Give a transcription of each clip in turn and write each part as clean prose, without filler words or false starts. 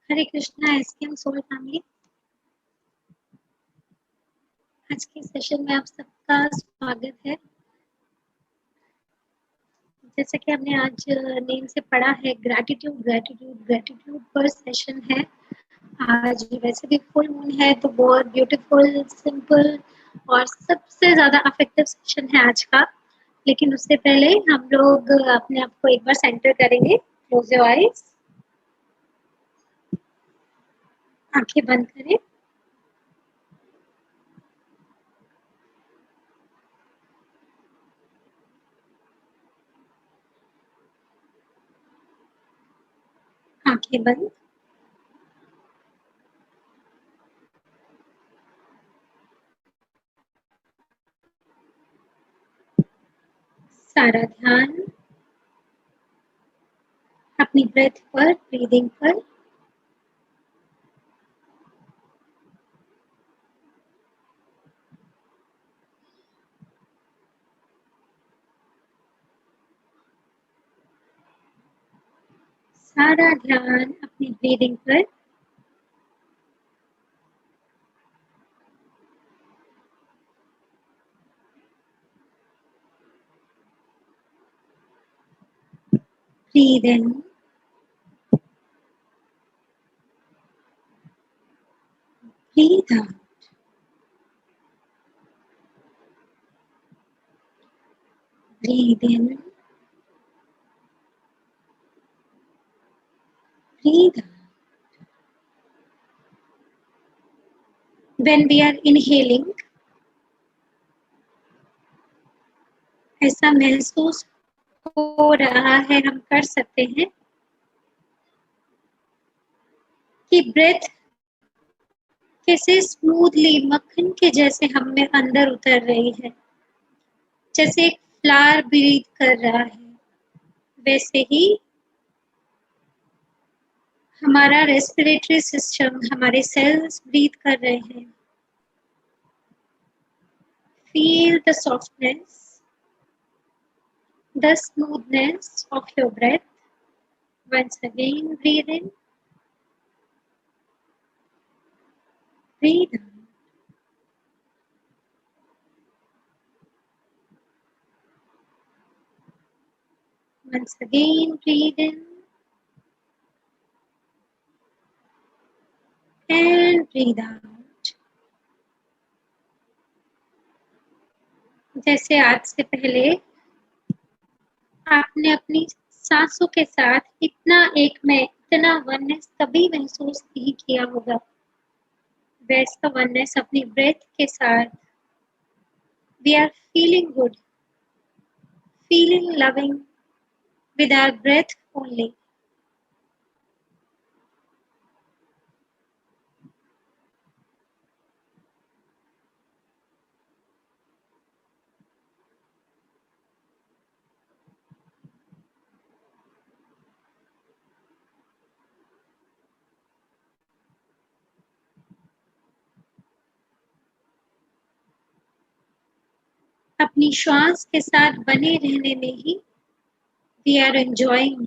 हरे Krishna SKM soul family. आज के session में आप सबका स्वागत है। जैसे कि हमने आज नेम से पढ़ा है ग्रैटिट्यूड ग्रैटिट्यूड ग्रैटिट्यूड पर सेशन है। आज वैसे भी फुल मून है तो बहुत ब्यूटीफुल सिंपल और सबसे ज्यादा अफेक्टिव सेशन है आज का। लेकिन उससे पहले हम लोग अपने आप को एक बार सेंटर करेंगे। क्लोज योर आईज, आंखें बंद करें। आंखें बंद। सारा ध्यान अपनी ब्रेथ पर, ब्रीदिंग पर। सारा ध्यान अपनी ब्रीदिंग पर। Breathe in, breathe out. Breathe in, breathe out. When we are inhaling, ऐसा महसूस हो रहा है, हम कर सकते हैं कि ब्रेथ कैसे स्मूथली मक्खन के जैसे हम में अंदर उतर रही है। जैसे एक फ्लावर ब्रीथ कर रहा है, वैसे ही हमारा रेस्पिरेटरी सिस्टम, हमारे सेल्स ब्रीथ कर रहे हैं। Feel the softness, the smoothness of your breath. Once again, breathe in, breathe out. Once again, breathe in and breathe out. जैसे आज से पहले आपने अपनी सांसों के साथ इतना एक में, इतना वननेस कभी महसूस नहीं किया होगा, वैसा वननेस अपनी ब्रेथ के साथ। We are feeling good, feeling loving with our breath only. अपनी श्वास के साथ बने रहने में ही we are enjoying,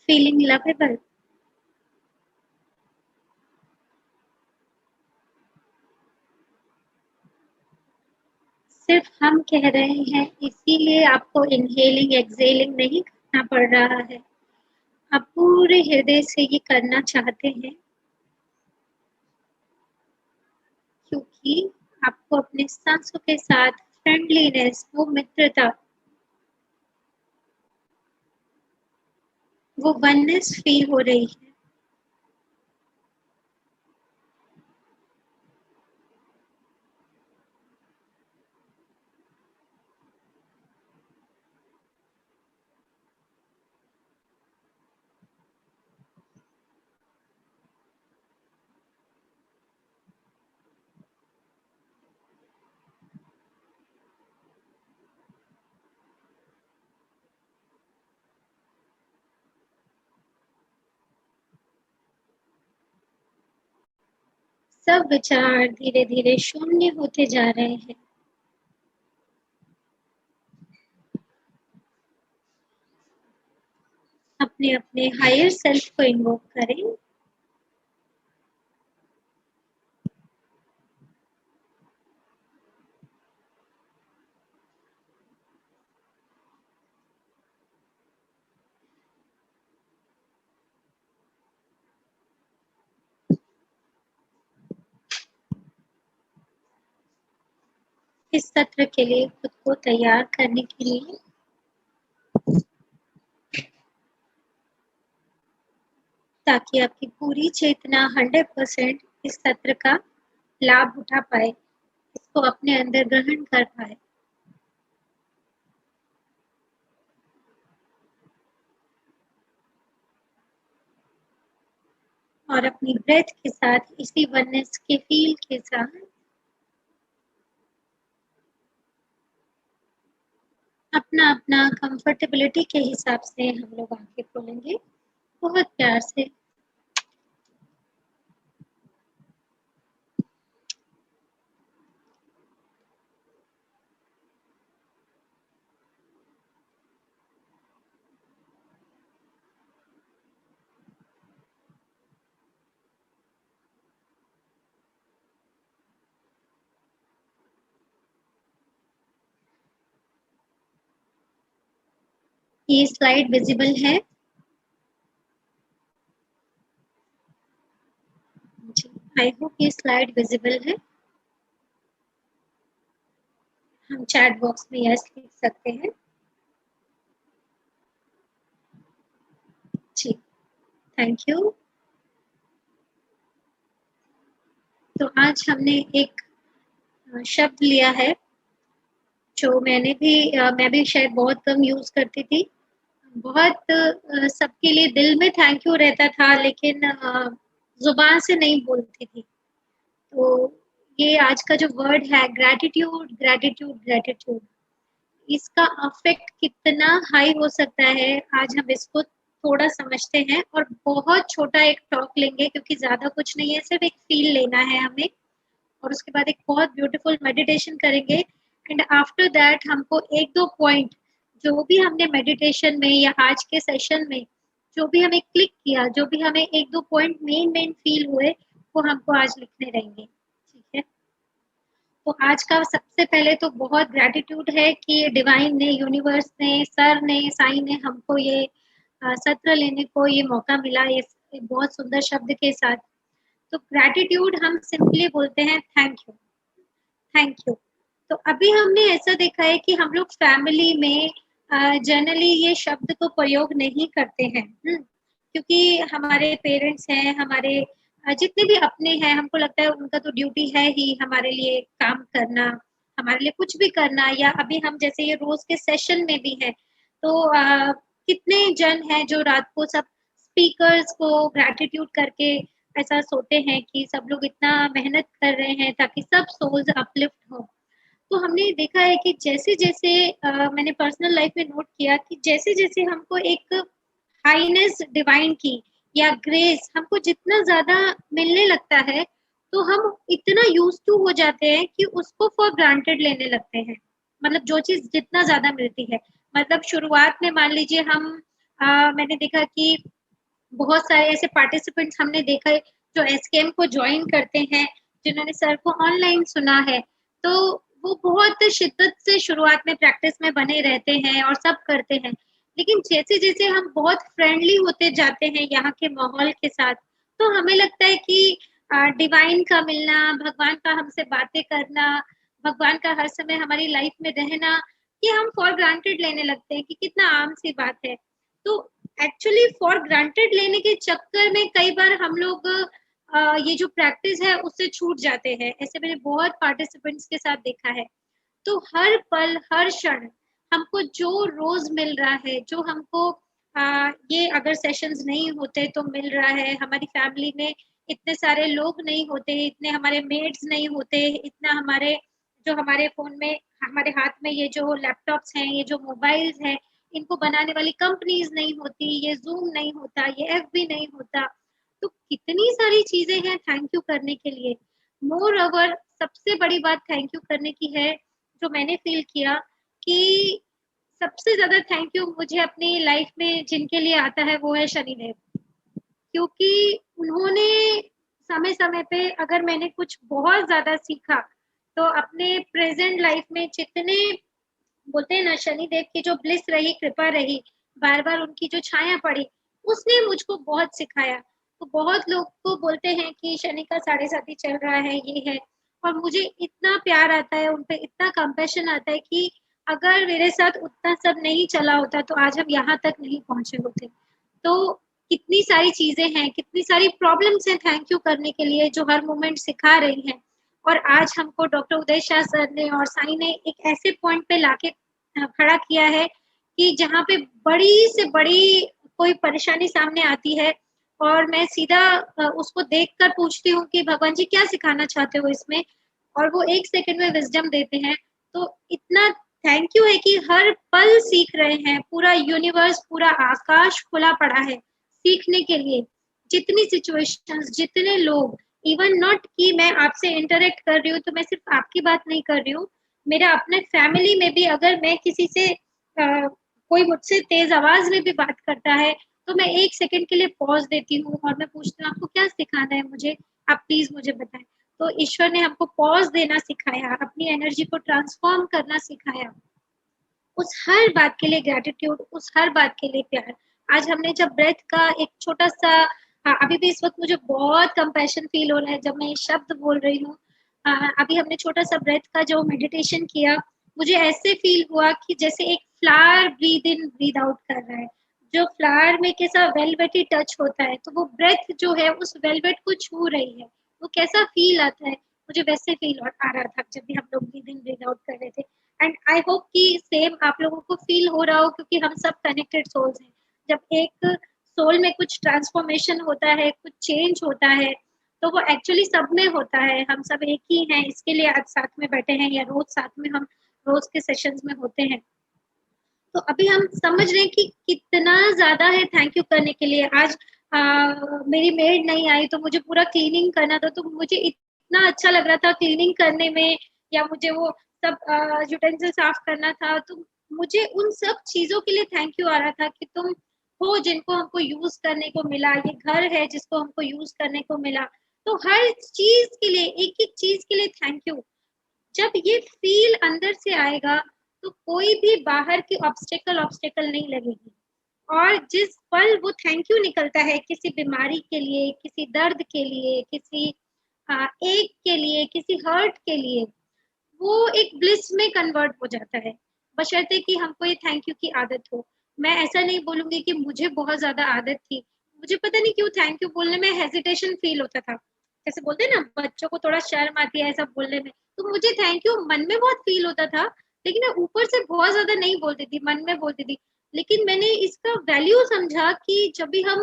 feeling lovable. सिर्फ हम कह रहे हैं, इसीलिए आपको इनहेलिंग एक्सहेलिंग नहीं करना पड़ रहा है। आप पूरे हृदय से ये करना चाहते हैं क्योंकि आपको अपने सांसों के साथ फ्रेंडलीनेस, वो मित्रता, वो वननेस फील हो रही है। सब विचार धीरे धीरे शून्य होते जा रहे हैं। अपने अपने हायर सेल्फ को इन्वोक करें। इस सत्र के लिए खुद को तैयार करने के लिए ताकि आपकी पूरी चेतना 100% इस सत्र का लाभ उठा पाए, इसको अपने अंदर ग्रहण कर पाए। और अपनी ब्रेथ के साथ, इसी वननेस के फील के साथ अपना अपना कंफर्टेबिलिटी के हिसाब से हम लोग आंखें खोलेंगे, बहुत प्यार से। ये स्लाइड विजिबल है? जी, आई होप ये स्लाइड विजिबल है। हम चैट बॉक्स में यस लिख सकते हैं। जी, थैंक यू। तो आज हमने एक शब्द लिया है जो मैं भी शायद बहुत कम यूज करती थी। बहुत सबके लिए दिल में थैंक यू रहता था, लेकिन जुबान से नहीं बोलती थी। तो ये आज का जो वर्ड है ग्रैटिट्यूड, ग्रैटिट्यूड, ग्रैटिट्यूड, इसका अफेक्ट कितना हाई हो सकता है, आज हम इसको थोड़ा समझते हैं और बहुत छोटा एक टॉक लेंगे, क्योंकि ज्यादा कुछ नहीं है, सिर्फ एक फील लेना है हमें। और उसके बाद एक बहुत ब्यूटीफुल मेडिटेशन करेंगे। एंड आफ्टर दैट हमको एक दो पॉइंट जो भी हमने मेडिटेशन में या आज के सेशन में जो भी हमें क्लिक किया, जो भी हमें एक दो पॉइंट मेन मेन फील हुए, वो हमको आज लिखने रहेंगे। ठीक है? तो आज का सबसे पहले तो बहुत ग्रैटिट्यूड है कि डिवाइन ने, यूनिवर्स ने, सर ने, साई ने हमको ये सत्र लेने को ये मौका मिला, इस बहुत सुंदर शब्द के साथ। तो ग्रैटिट्यूड हम सिंपली बोलते हैं थैंक यू, थैंक यू। तो अभी हमने ऐसा देखा है कि हम लोग फैमिली में जनरली ये शब्द को प्रयोग नहीं करते हैं, क्योंकि हमारे पेरेंट्स हैं, हमारे जितने भी अपने हैं, हमको लगता है उनका तो ड्यूटी है ही हमारे लिए काम करना, हमारे लिए कुछ भी करना। या अभी हम जैसे ये रोज के सेशन में भी है, तो कितने जन हैं जो रात को सब स्पीकर्स को ग्रैटिट्यूड करके ऐसा सोते हैं कि सब लोग इतना मेहनत कर रहे हैं ताकि सब सोल्स अपलिफ्ट हो। तो हमने देखा है कि जैसे-जैसे मैंने पर्सनल लाइफ में नोट किया कि जैसे-जैसे हमको एक हाईनेस डिवाइन की या ग्रेस हमको जितना ज़्यादा मिलने लगता है, तो हम इतना यूज़्ड टू हो जाते हैं कि उसको फॉर ग्रांटेड लेने लगते हैं। मतलब जो चीज़ जितना ज़्यादा मिलती है। मतलब शुरुआत में मान लीजिए मैंने देखा कि बहुत सारे ऐसे पार्टिसिपेंट्स हमने देखा है जो एसकेएम को ज्वाइन करते हैं, जिन्होंने सर को ऑनलाइन सुना है, तो वो बहुत शिद्दत से शुरुआत में प्रैक्टिस में बने रहते हैं और सब करते हैं। लेकिन जैसे-जैसे हम बहुत फ्रेंडली होते जाते हैं यहाँ के माहौल के साथ, तो हमें लगता है कि डिवाइन का मिलना, भगवान का हमसे बातें करना, भगवान का हर समय हमारी लाइफ में रहना, ये हम फॉर ग्रांटेड लेने लगते हैं कि कितना आम सी बात है। तो एक्चुअली फॉर ग्रांटेड लेने के चक्कर में कई बार हम लोग ये जो प्रैक्टिस है उससे छूट जाते हैं। ऐसे मैंने बहुत पार्टिसिपेंट्स के साथ देखा है। तो हर पल, हर क्षण हमको जो रोज मिल रहा है, जो हमको ये अगर सेशंस नहीं होते तो मिल रहा है, हमारी फैमिली में इतने सारे लोग नहीं होते, इतने हमारे मेट्स नहीं होते, इतना हमारे फ़ोन में, हमारे हाथ में ये जो लैपटॉप्स हैं, ये जो मोबाइल्स हैं, इनको बनाने वाली कंपनीज़ नहीं होती, ये ज़ूम नहीं होता, ये एफबी नहीं होता। तो कितनी सारी चीज़ें हैं थैंक यू करने के लिए। मोर ओवर सबसे बड़ी बात थैंक यू करने की है, जो मैंने फ़ील किया कि सबसे ज़्यादा थैंक यू मुझे अपनी लाइफ में जिनके लिए आता है वो है शनिदेव। क्योंकि उन्होंने समय-समय पे अगर मैंने कुछ बहुत ज़्यादा सीखा, तो अपने प्रेज़ेंट लाइफ में जितने बोलते हैं ना शनिदेव की जो ब्लिस रही, कृपा रही, बार-बार उनकी जो छाया पड़ी, उसने मुझको बहुत सिखाया। तो बहुत लोग तो बोलते हैं कि शनि का साढ़े साथी चल रहा है, ये है। और मुझे इतना प्यार आता है उन पे, इतना कंपैशन आता है कि अगर मेरे साथ उतना सब नहीं चला होता तो आज हम यहाँ तक नहीं पहुंचे होते। तो कितनी सारी चीजें हैं, कितनी सारी प्रॉब्लम्स हैं थैंक यू करने के लिए, जो हर मोमेंट सिखा रही हैं। और आज हमको डॉक्टर उदय शाह सर ने और साई ने एक ऐसे पॉइंट पे लाके खड़ा किया है कि जहाँ पे बड़ी से बड़ी कोई परेशानी सामने आती है और मैं सीधा उसको देखकर पूछती हूँ कि भगवान जी क्या सिखाना चाहते हो इसमें, और वो 1 सेकंड में विज़डम देते हैं। तो इतना थैंक यू है कि हर पल सीख रहे हैं, पूरा यूनिवर्स, पूरा आकाश खुला पड़ा है सीखने के लिए। जितनी सिचुएशंस, जितने लोग, इवन नॉट कि मैं आपसे इंटरेक्ट कर रही हूँ तो मैं सिर्फ आपकी बात नहीं कर रही हूँ, मेरा अपने फैमिली में भी अगर मैं किसी से कोई मुझसे तेज आवाज में भी बात करता है तो मैं 1 सेकंड के लिए पॉज़ देती हूँ और मैं पूछती हूँ आपको क्या सिखाना है मुझे? आप प्लीज़ मुझे बताएँ। तो ईश्वर ने हमको पॉज़ देना सिखाया, अपनी एनर्जी को ट्रांसफ़ॉर्म करना सिखाया। उस हर बात के लिए ग्रैटिट्यूड, उस हर बात के लिए प्यार। आज हमने जब ब्रेथ का एक छोटा-सा अभी भी इस वक़्त मुझे बहुत कंपैशन फ़ील हो रहा है जब मैं ये शब्द बोल रही हूँ। अभी हमने छोटा-सा ब्रेथ का जो मेडिटेशन किया, मुझे ऐसे फ़ील हुआ कि जैसे एक फ्लावर ब्रीथ इन, ब्रीथ आउट कर रहा है। जो फ्लावर में कैसा वेलवेटी टच होता है, तो वो ब्रेथ जो है उस वेलवेट को छू रही है। वो कैसा फ़ील आता है, मुझे वैसे फ़ील आ रहा था जब भी हम लोग ब्रीथ इन, ब्रीथ आउट कर रहे थे। एंड आई होप कि सेम आप लोगों को फील हो रहा हो क्योंकि हम सब कनेक्टेड सोल्स हैं। जब एक सोल में कुछ ट्रांसफॉर्मेशन होता है, कुछ चेंज होता है, तो वो एक्चुअली सब में होता है। हम सब एक ही हैं, इसके लिए आज साथ में बैठे हैं या रोज साथ में हम रोज के सेशंस में होते हैं। तो अभी हम समझ रहे हैं कि कितना ज़्यादा है थैंक यू करने के लिए। आज मेरी मेड नहीं आई तो मुझे पूरा क्लीनिंग करना था, तो मुझे इतना अच्छा लग रहा था क्लीनिंग करने में, या मुझे वो सब यूटेंसिल साफ करना था। तो मुझे उन सब चीज़ों के लिए थैंक यू आ रहा था कि तुम हो जिनको हमको यूज़ करने को मिला, ये घर है जिसको हमको यूज़ करने को मिला। तो हर चीज़ के लिए, एक-एक चीज़ के लिए थैंक यू। जब ये फ़ील अंदर से आएगा, तो कोई भी बाहर की ऑब्स्टेकल नहीं लगेगी। और जिस पल वो थैंक यू निकलता है किसी बीमारी के लिए, किसी दर्द के लिए, किसी एक के लिए, किसी हर्ट के लिए, वो एक ब्लिस में कन्वर्ट हो जाता है, बशर्ते कि हमको ये थैंक यू की आदत हो। मैं ऐसा नहीं बोलूँगी कि मुझे बहुत ज़्यादा आदत थी। मुझे पता नहीं क्यों थैंक यू बोलने में हेजिटेशन फ़ील होता था। जैसे बोलते हैं ना बच्चों को थोड़ा शर्म आती है ऐसा बोलने में, तो मुझे थैंक यू मन में बहुत फ़ील होता था, लेकिन मैं ऊपर से बहुत ज़्यादा नहीं बोलती थी, मन में बोलती थी। लेकिन मैंने इसका वैल्यू समझा कि जब भी हम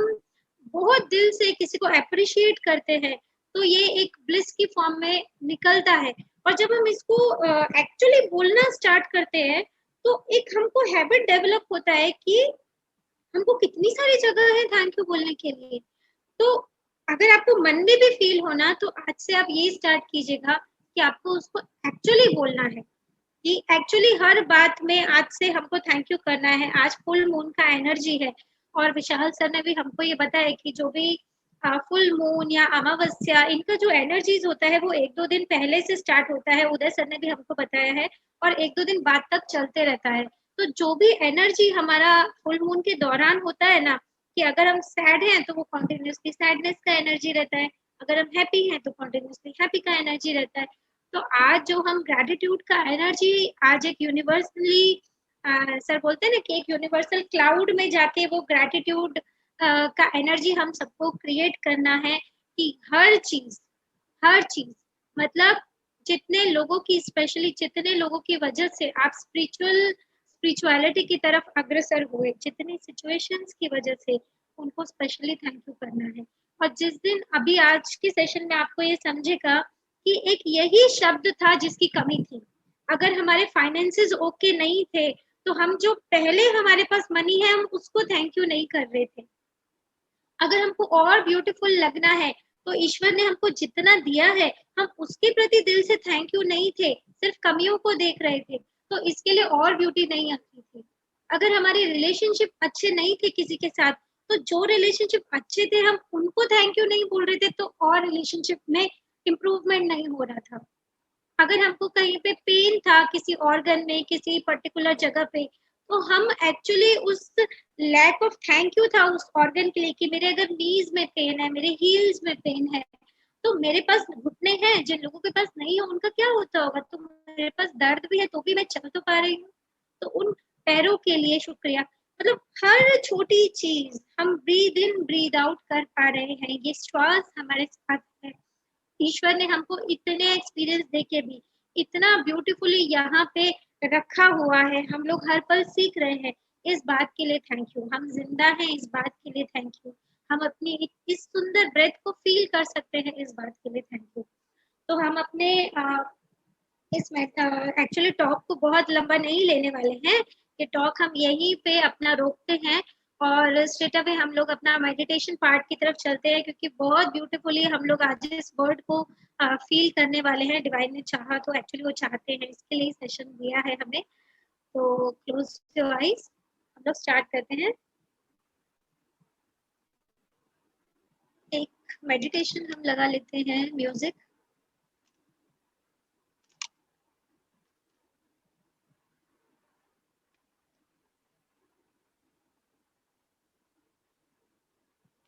बहुत दिल से किसी को एप्रिशिएट करते हैं, तो ये एक ब्लिस की फॉर्म में निकलता है। और जब हम इसको एक्चुअली बोलना स्टार्ट करते हैं, तो एक हमको हैबिट डेवलप होता है कि हमको कितनी सारी जगह है थैंक यू बोलने के लिए। तो अगर आपको मन में भी फ़ील हो ना, तो आज से आप ये स्टार्ट कीजिएगा कि आपको उसको एक्चुअली बोलना है, कि एक्चुअली हर बात में आज से हमको थैंक यू करना है। आज फुल मून का एनर्जी है और विशाल सर ने भी हमको ये बताया कि जो भी फुल मून या अमावस्या, इनका जो एनर्जीज़ होता है वो 1-2 दिन पहले से स्टार्ट होता है। उदय सर ने भी हमको बताया है और 1-2 दिन बाद तक चलते रहता है। तो जो भी एनर्जी हमारा फुल मून के दौरान होता है ना, कि अगर हम सैड हैं तो वो कंटीन्यूअसली सैडनेस का एनर्जी रहता है, अगर हम हैप्पी हैं तो कंटीन्यूअसली हैप्पी का एनर्जी रहता है। तो आज जो हम ग्रैटिट्यूड का एनर्जी आज एक यूनिवर्सली सर बोलते हैं ना कि एक यूनिवर्सल क्लाउड में जाके वो ग्रैटिट्यूड का एनर्जी हम सबको क्रिएट करना है कि हर चीज़ मतलब जितने लोगों की, स्पेशली जितने लोगों की वजह से आप स्पिरिचुअलिटी की तरफ अग्रसर हुए, जितनी सिचुएशंस की वजह से, उनको स्पेशली थैंक यू करना है। और जिस दिन अभी आज के सेशन में आपको ये समझेगा कि एक यही शब्द था जिसकी कमी थी। अगर हमारे फाइनेंसेस ओके नहीं थे, तो हम जो पहले हमारे पास मनी है, हम उसको थैंक यू नहीं कर रहे थे। अगर हमको और ब्यूटीफुल लगना है, तो ईश्वर ने हमको जितना दिया है, हम उसके प्रति दिल से थैंक यू नहीं थे, सिर्फ कमियों को देख रहे थे, तो इसके लिए और ब्यूटी नहीं आती थी। अगर हमारे रिलेशनशिप अच्छे नहीं थे किसी के साथ, तो जो रिलेशनशिप अच्छे थे, हम उनको थैंक यू नहीं बोल रहे थे, तो और रिलेशनशिप में इम्प्रूवमेंट नहीं हो रहा था। अगर हमको कहीं पे पेन था किसी ऑर्गन में, किसी पर्टिकुलर जगह पे, तो हम एक्चुअली उस लैक ऑफ थैंक यू था उस ऑर्गन के लिए कि मेरे अगर नीज में पेन है, मेरे हील्स में पेन है, तो मेरे पास घुटने हैं, जिन लोगों के पास नहीं है उनका क्या होता होगा। तो मेरे पास दर्द भी है तो भी मैं चल तो पा रही हूँ। तो उन पैरों के लिए शुक्रिया। मतलब हर छोटी चीज हम ब्रीद इन ब्रीद आउट कर पा रहे हैं, ये श्वास हमारे साथ है। ईश्वर ने हमको इतने एक्सपीरियंस देके भी इतना ब्यूटीफुली यहाँ पे रखा हुआ है, हम लोग हर पल सीख रहे हैं। इस बात के लिए थैंक यू। हम जिंदा हैं इस बात के लिए थैंक यू। हम अपनी इस सुंदर ब्रेथ को फील कर सकते हैं इस बात के लिए थैंक यू। तो हम अपने इस एक्चुअली टॉक को बहुत लंबा नहीं लेने वाले हैं। ये टॉक हम यहीं पे अपना रोकते हैं और स्ट्रेट अवे हम लोग अपना मेडिटेशन पार्ट की तरफ चलते हैं, क्योंकि बहुत ब्यूटीफुली हम लोग आज इस वर्ड को फील करने वाले हैं। डिवाइन ने चाहा तो एक्चुअली वो चाहते हैं, इसके लिए सेशन दिया है हमें। तो क्लोज योर आईज, हम लोग स्टार्ट करते हैं। एक मेडिटेशन हम लगा लेते हैं म्यूजिक।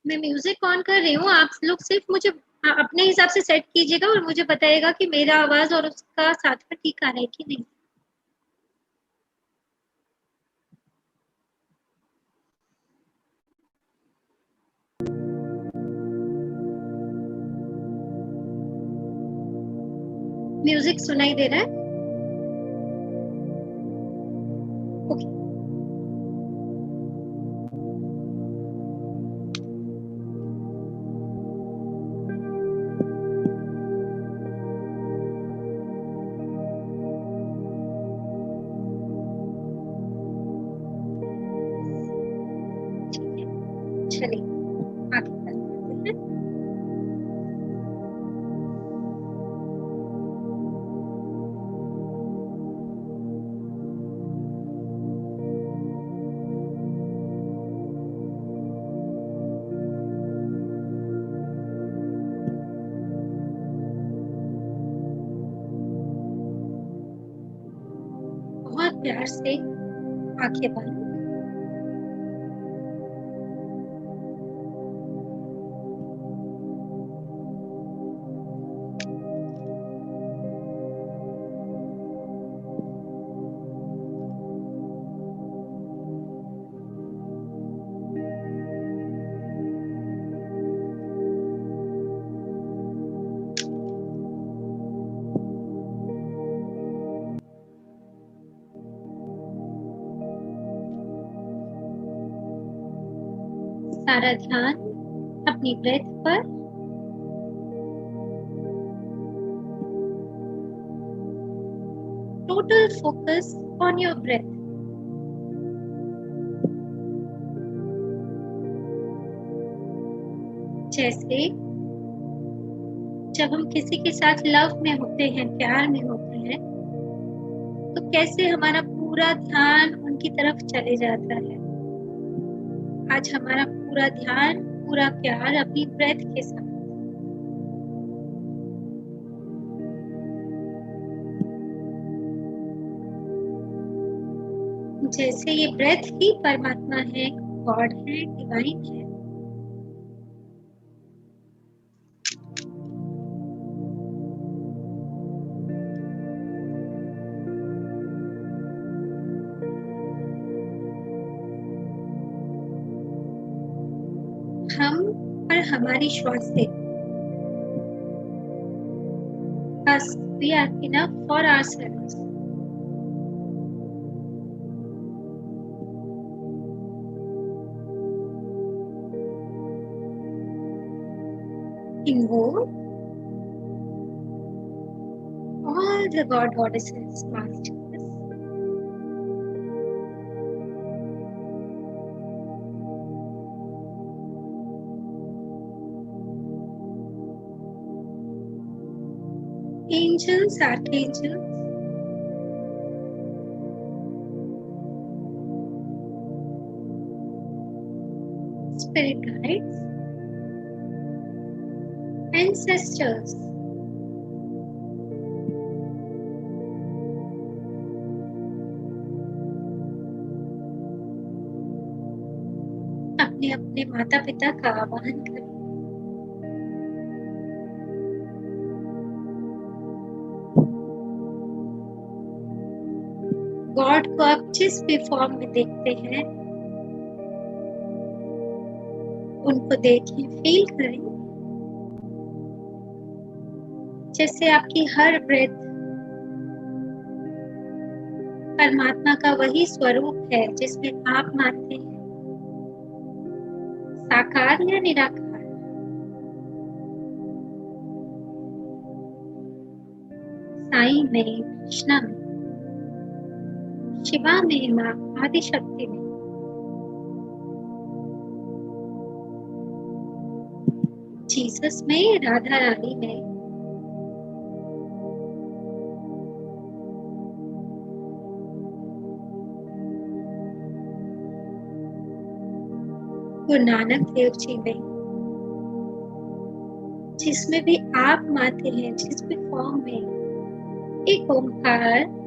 मैं म्यूजिक ऑन कर रही हूँ, आप लोग सिर्फ मुझे अपने हिसाब से सेट कीजिएगा और मुझे बताइएगा कि मेरा आवाज और उसका साथ में ठीक आ रहा है कि नहीं। म्यूजिक सुनाई दे रहा है? ओके। ठीक है, चलिए आगे बढ़ते हैं। बहुत प्यार से आंखें बंद। सारा ध्यान अपनी ब्रेथ पर। Total focus on your breath. जैसे जब हम किसी के साथ लव में होते हैं, प्यार में होते हैं, तो कैसे हमारा पूरा ध्यान उनकी तरफ चले जाता है। आज हमारा पूरा ध्यान, पूरा प्यार अपनी ब्रेथ के साथ। जैसे ये ब्रेथ ही परमात्मा है, गॉड है, डिवाइन है। हम और हमारी श्वासें, बस we are enough for ourselves. Invoke all the God goddesses, masters, angels, archangels, spirit guides, ancestors, अपने अपने माता पिता का आवाहन करें। गॉड को आप जिस भी फॉर्म में देखते हैं, उनको देखें, फील करें जैसे आपकी हर ब्रेथ परमात्मा का वही स्वरूप है जिसमें आप मानते हैं, साकार या निराकार। साईं में, कृष्णा में, शिवा में, माँ आदिशक्ति में, जीसस में, राधा रानी में, गुरु नानक देव जी में, जिसमें भी आप मानते हैं, जिस भी फॉर्म में, एक ओंकार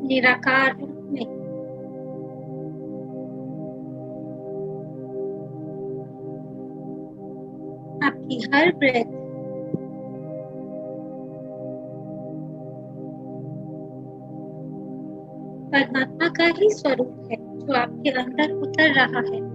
निराकार रूप में आपकी हर ब्रेथ परमात्मा का ही स्वरूप है जो आपके अंदर उतर रहा है।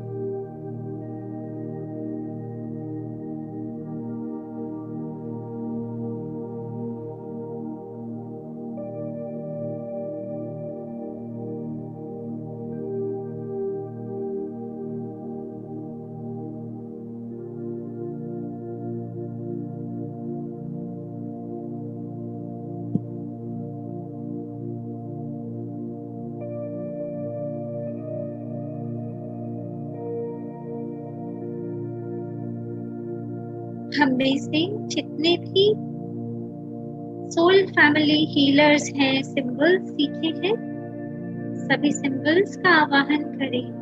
हममें से जितने भी सोल फैमिली हीलर्स हैं, सिंबल्स सीखे हैं, सभी सिंबल्स का आवाहन करें।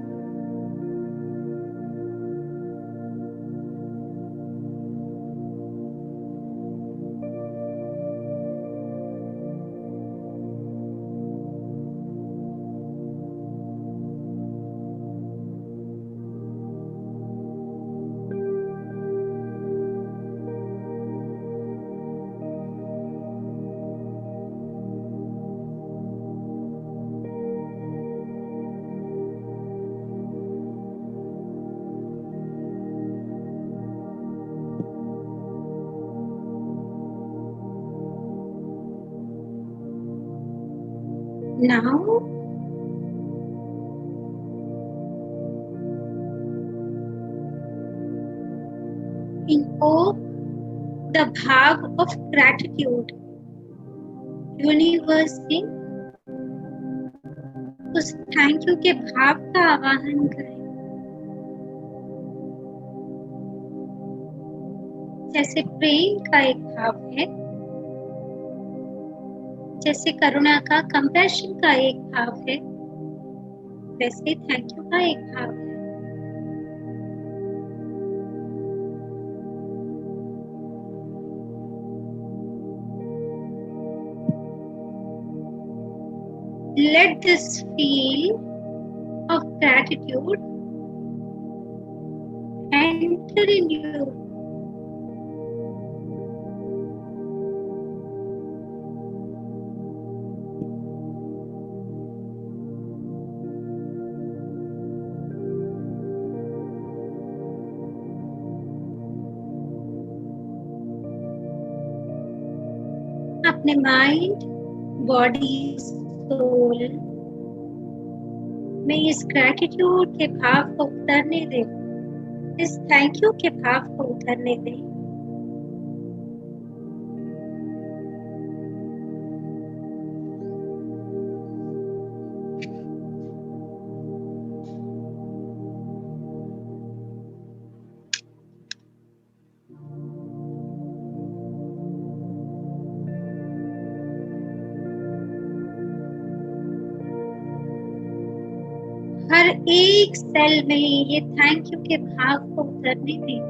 Now, invoke the bhag of gratitude, universe से उस थैंक यू के भाव का आवाहन करें। जैसे प्रेम का एक भाव है, जैसे करुणा का, कंपैशन का एक भाव है, वैसे थैंक यू का एक भाव है। Let this feel of gratitude enter in you. अपने माइंड, बॉडी, सोल में इस ग्रैटिट्यूड के भाव को उतरने दें, इस थैंक यू के भाव को उतरने दें। हर एक सेल में ये थैंक यू के भाव को उतरने दें।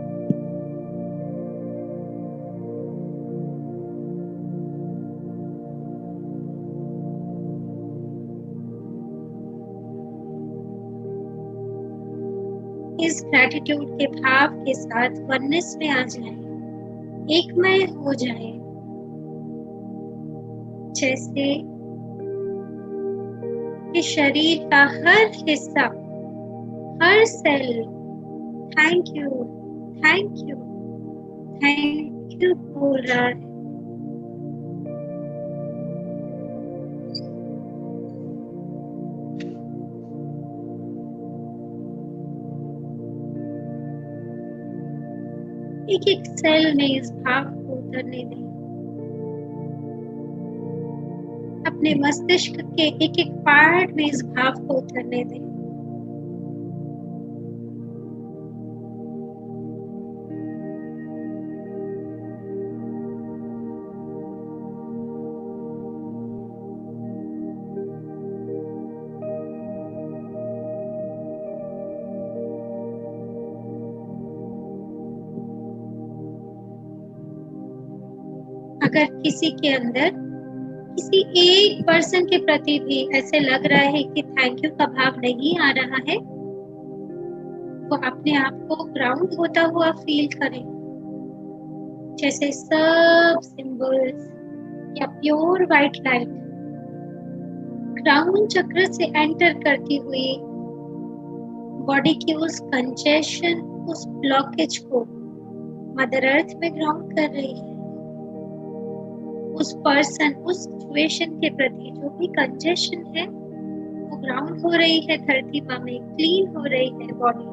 इस ग्रैटिट्यूड के भाव के साथ वननेस में आ जाएं, एकमय हो जाएं। जैसे इस शरीर का हर हिस्सा, हर cell thank you, thank you, thank you बोल रहा है। एक एक सेल में इस भाव को उतरने दें। अपने मस्तिष्क के एक एक पार्ट में इस भाव को उतरने दें। अगर किसी के अंदर किसी एक पर्सन के प्रति भी ऐसे लग रहा है कि थैंक यू का भाव नहीं आ रहा है, वो अपने आप को ग्राउंड होता हुआ फील करें, जैसे सब सिंबल्स या प्योर व्हाइट लाइट ग्राउंड चक्र से एंटर करती हुई बॉडी की उस कंजेशन, उस ब्लॉकेज को मदर अर्थ में ग्राउंड कर रही है। उस पर्सन, उस सिचुएशन के प्रति जो भी कंजेशन है वो ग्राउंड हो रही है धरती माँ में, क्लीन हो रही है बॉडी।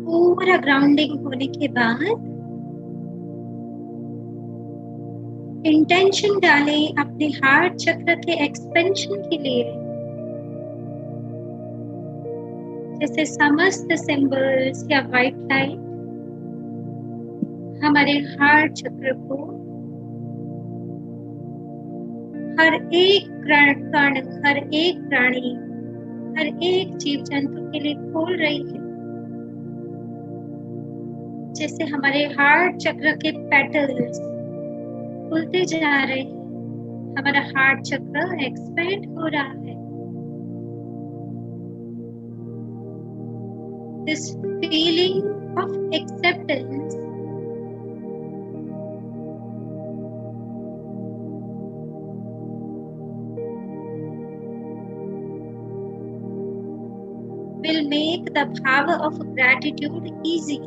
पूरा ग्राउंडिंग होने के बाद इंटेंशन डालें अपने हार्ट चक्र के एक्सपेंशन के लिए। जैसे समस्त सिंबल्स या व्हाइट लाइट हमारे हार्ट चक्र को, हर एक कण, हर एक प्राणी, हर एक जीव जंतु के लिए खोल रही है। जैसे हमारे हार्ट चक्र के पेटल्स खुलते जा रहे हैं, हमारा हार्ट चक्र एक्सपेंड हो रहा है। This feeling of acceptance will make the power of gratitude easy.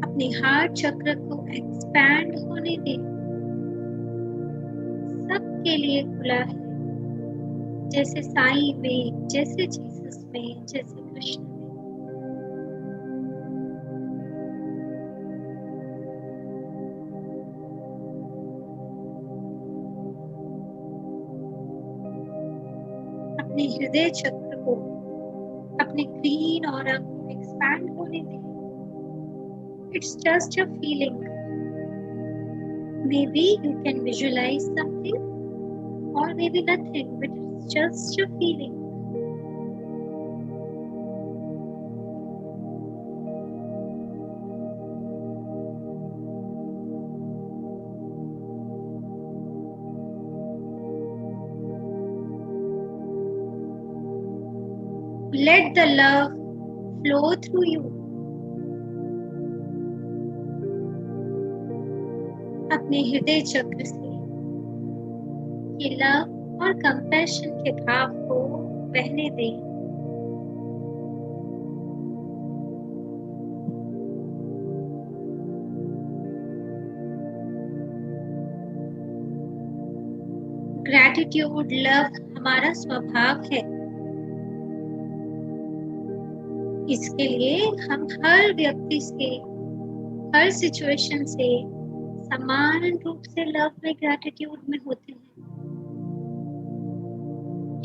अपने हार्ट चक्र को एक्सपैंड होने दें। सबके लिए खुला है, जैसे साईं में, जैसे जीसस में, जैसे कृष्ण में। अपने हृदय चक्र को, अपने ग्रीन ऑरा को एक्सपैंड होने दें। It's just a feeling. Maybe you can visualize something, or maybe nothing, but it's just a feeling. Let the love flow through you. अपने हृदय चक्र से ये लव और कंपैशन के भाव को बहने दें। ग्रैटिट्यूड, लव हमारा स्वभाव है। इसके लिए हम हर व्यक्ति से, हर सिचुएशन से समान रूप से लव में, ग्रैटिट्यूड में होते हैं।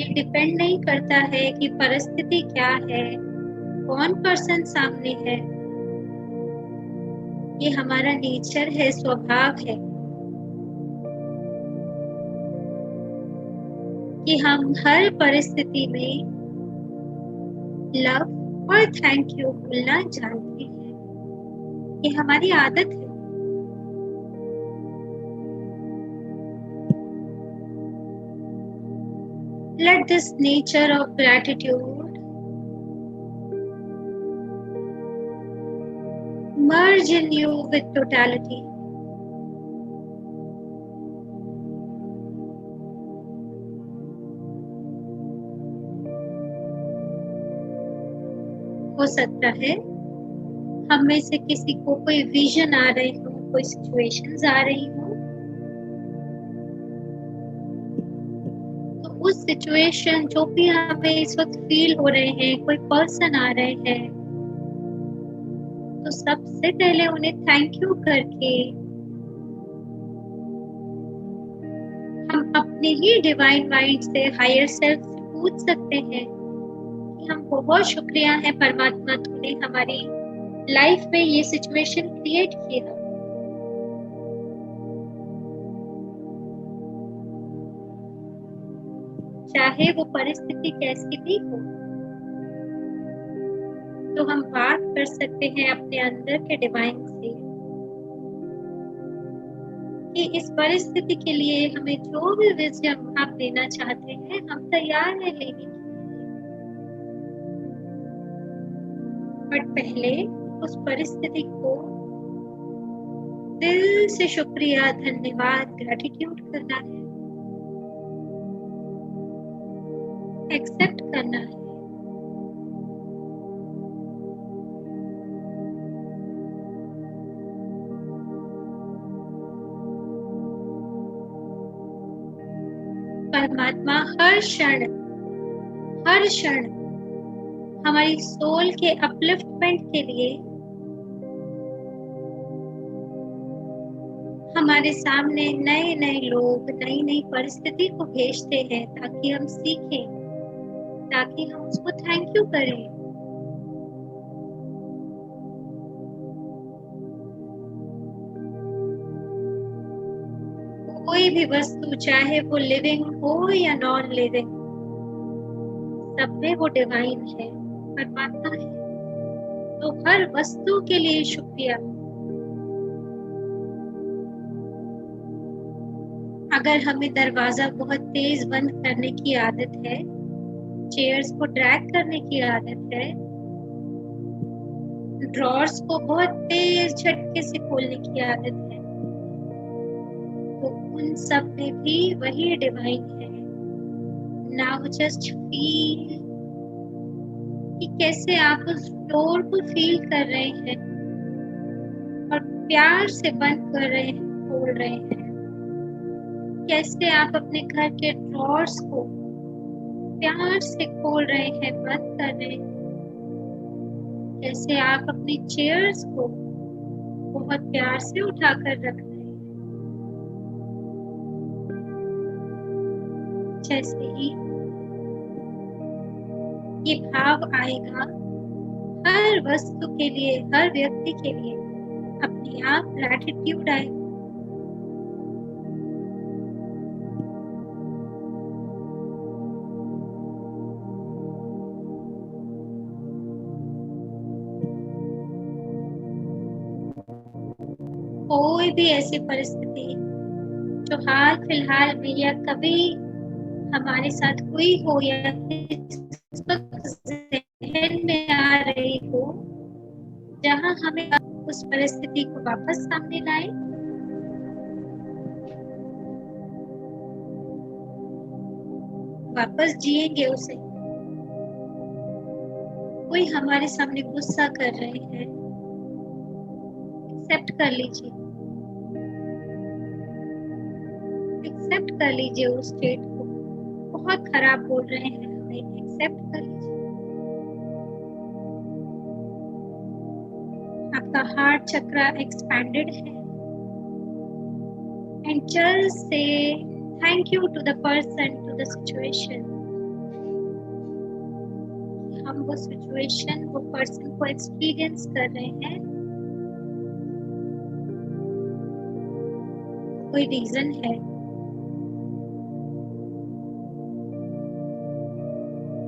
ये डिपेंड नहीं करता है कि परिस्थिति क्या है, कौन पर्सन सामने है। ये हमारा नेचर है, स्वभाव है कि हम हर परिस्थिति में लव और थैंक यू बोलना जानते हैं। ये हमारी आदत है। Let this nature of gratitude merge in you with totality. हो सकता है हम में से किसी को कोई विजन आ रहे हो, कोई सिचुएशंस आ रही हो, तो उस सिचुएशन जो भी हमें इस वक्त फील हो रहे हैं, कोई पर्सन आ रहे हैं, तो सबसे पहले उन्हें थैंक यू करके हम अपने ही डिवाइन माइंड से, हायर सेल्फ से पूछ सकते हैं कि हम बहुत शुक्रिया है परमात्मा, तूने हमारी लाइफ में ये सिचुएशन क्रिएट किया। चाहे वो परिस्थिति कैसी भी हो, तो हम बात कर सकते हैं अपने अंदर के डिवाइन से कि इस परिस्थिति के लिए हमें जो भी विजडम आप देना चाहते हैं, हम तैयार हैं लेने के लिए। बट पहले उस परिस्थिति को दिल से शुक्रिया, धन्यवाद, ग्रैटिट्यूड करना है, एक्सेप्ट करना है। परमात्मा हर क्षण हमारी सोल के अपलिफ्टमेंट के लिए हमारे सामने नए नए लोग, नई नई परिस्थिति को भेजते हैं ताकि हम सीखें, ताकि हम उसको थैंक यू करें। कोई भी वस्तु, चाहे वो लिविंग हो या नॉन लिविंग, सब में वो डिवाइन है, परमात्मा है। तो हर वस्तु के लिए शुक्रिया। अगर हमें दरवाजा बहुत तेज बंद करने की आदत है, चेयर्स को ड्रैग करने की आदत है, ड्रॉर्स को बहुत तेज झटके से खोलने की आदत है, तो उन सब में भी वही डिवाइन है। नाउ जस्ट फील कि कैसे आप उस डोर को फील कर रहे हैं और प्यार से बंद कर रहे हैं, खोल रहे हैं। कैसे आप अपने घर के ड्रॉर्स को प्यार से खोल रहे हैं, बंद कर रहे हैं। कैसे आप अपनी चेयर्स को बहुत प्यार से उठाकर रख रहे हैं। जैसे ही ये भाव आएगा, हर वस्तु के लिए, हर व्यक्ति के लिए अपने आप ग्रैटिट्यूड आएगा। कोई भी ऐसी परिस्थिति जो हाल फिलहाल में या कभी हमारे साथ हुई हो या इस वक्त जहन में आ रही हो, जहां हमें उस परिस्थिति को वापस सामने लाए, वापस जिएंगे उसे। कोई हमारे सामने गुस्सा कर रहे हैं, एक्सेप्ट कर लीजिए, एक्सेप्ट कर लीजिए उस स्टेट को। बहुत खराब बोल रहे हैं हमें, एक्सेप्ट कर लीजिए। हार्ट चक्रा एक्सपैंडेड है and just say thank you to the person, to the situation. हम वो सिचुएशन, वो पर्सन को एक्सपीरियंस कर रहे हैं, कोई रीजन है।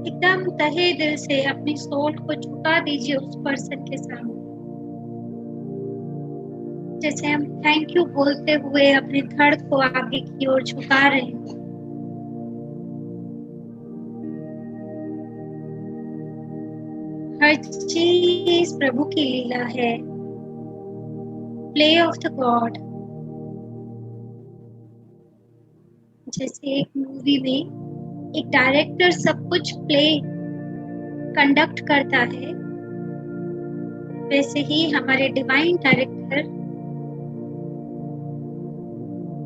एकदम तहे दिल से अपनी सोल को झुका दीजिए उस पर्सन के सामने, जैसे हम थैंक यू बोलते हुए अपने धड़ को आगे की ओर झुका रहे हैं। हर चीज प्रभु की लीला है, प्ले ऑफ द गॉड। जैसे एक मूवी में एक डायरेक्टर सब कुछ प्ले कंडक्ट करता है, वैसे ही हमारे डिवाइन डायरेक्टर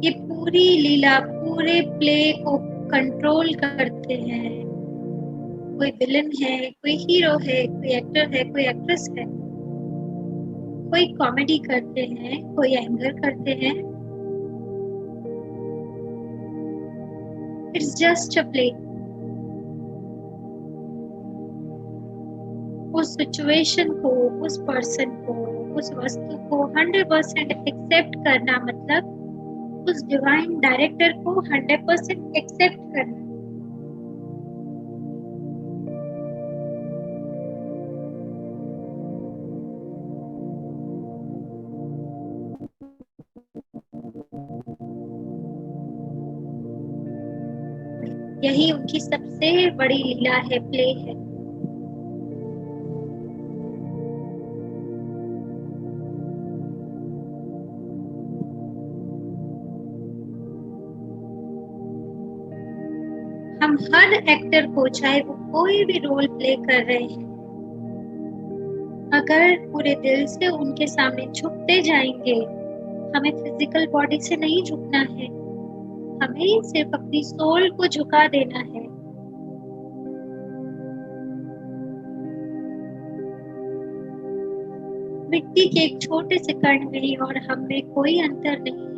ये पूरी लीला, पूरे प्ले को कंट्रोल करते हैं। कोई विलन है, कोई हीरो है, कोई एक्टर है, कोई एक्ट्रेस है, कोई कॉमेडी करते हैं, कोई एंगर करते हैं। It's just a play. उस सिचुएशन को, उस पर्सन को, उस वस्तु को 100% एक्सेप्ट करना मतलब उस डिवाइन डायरेक्टर को 100% एक्सेप्ट करना। यही उनकी सबसे बड़ी लीला है, प्ले है। हम हर एक्टर को, चाहे वो कोई भी रोल प्ले कर रहे हैं, अगर पूरे दिल से उनके सामने झुकते जाएंगे, हमें फिजिकल बॉडी से नहीं झुकना है, हमें सिर्फ अपनी सोल को झुका देना है। मिट्टी के एक छोटे से कण में और हम में कोई अंतर नहीं है।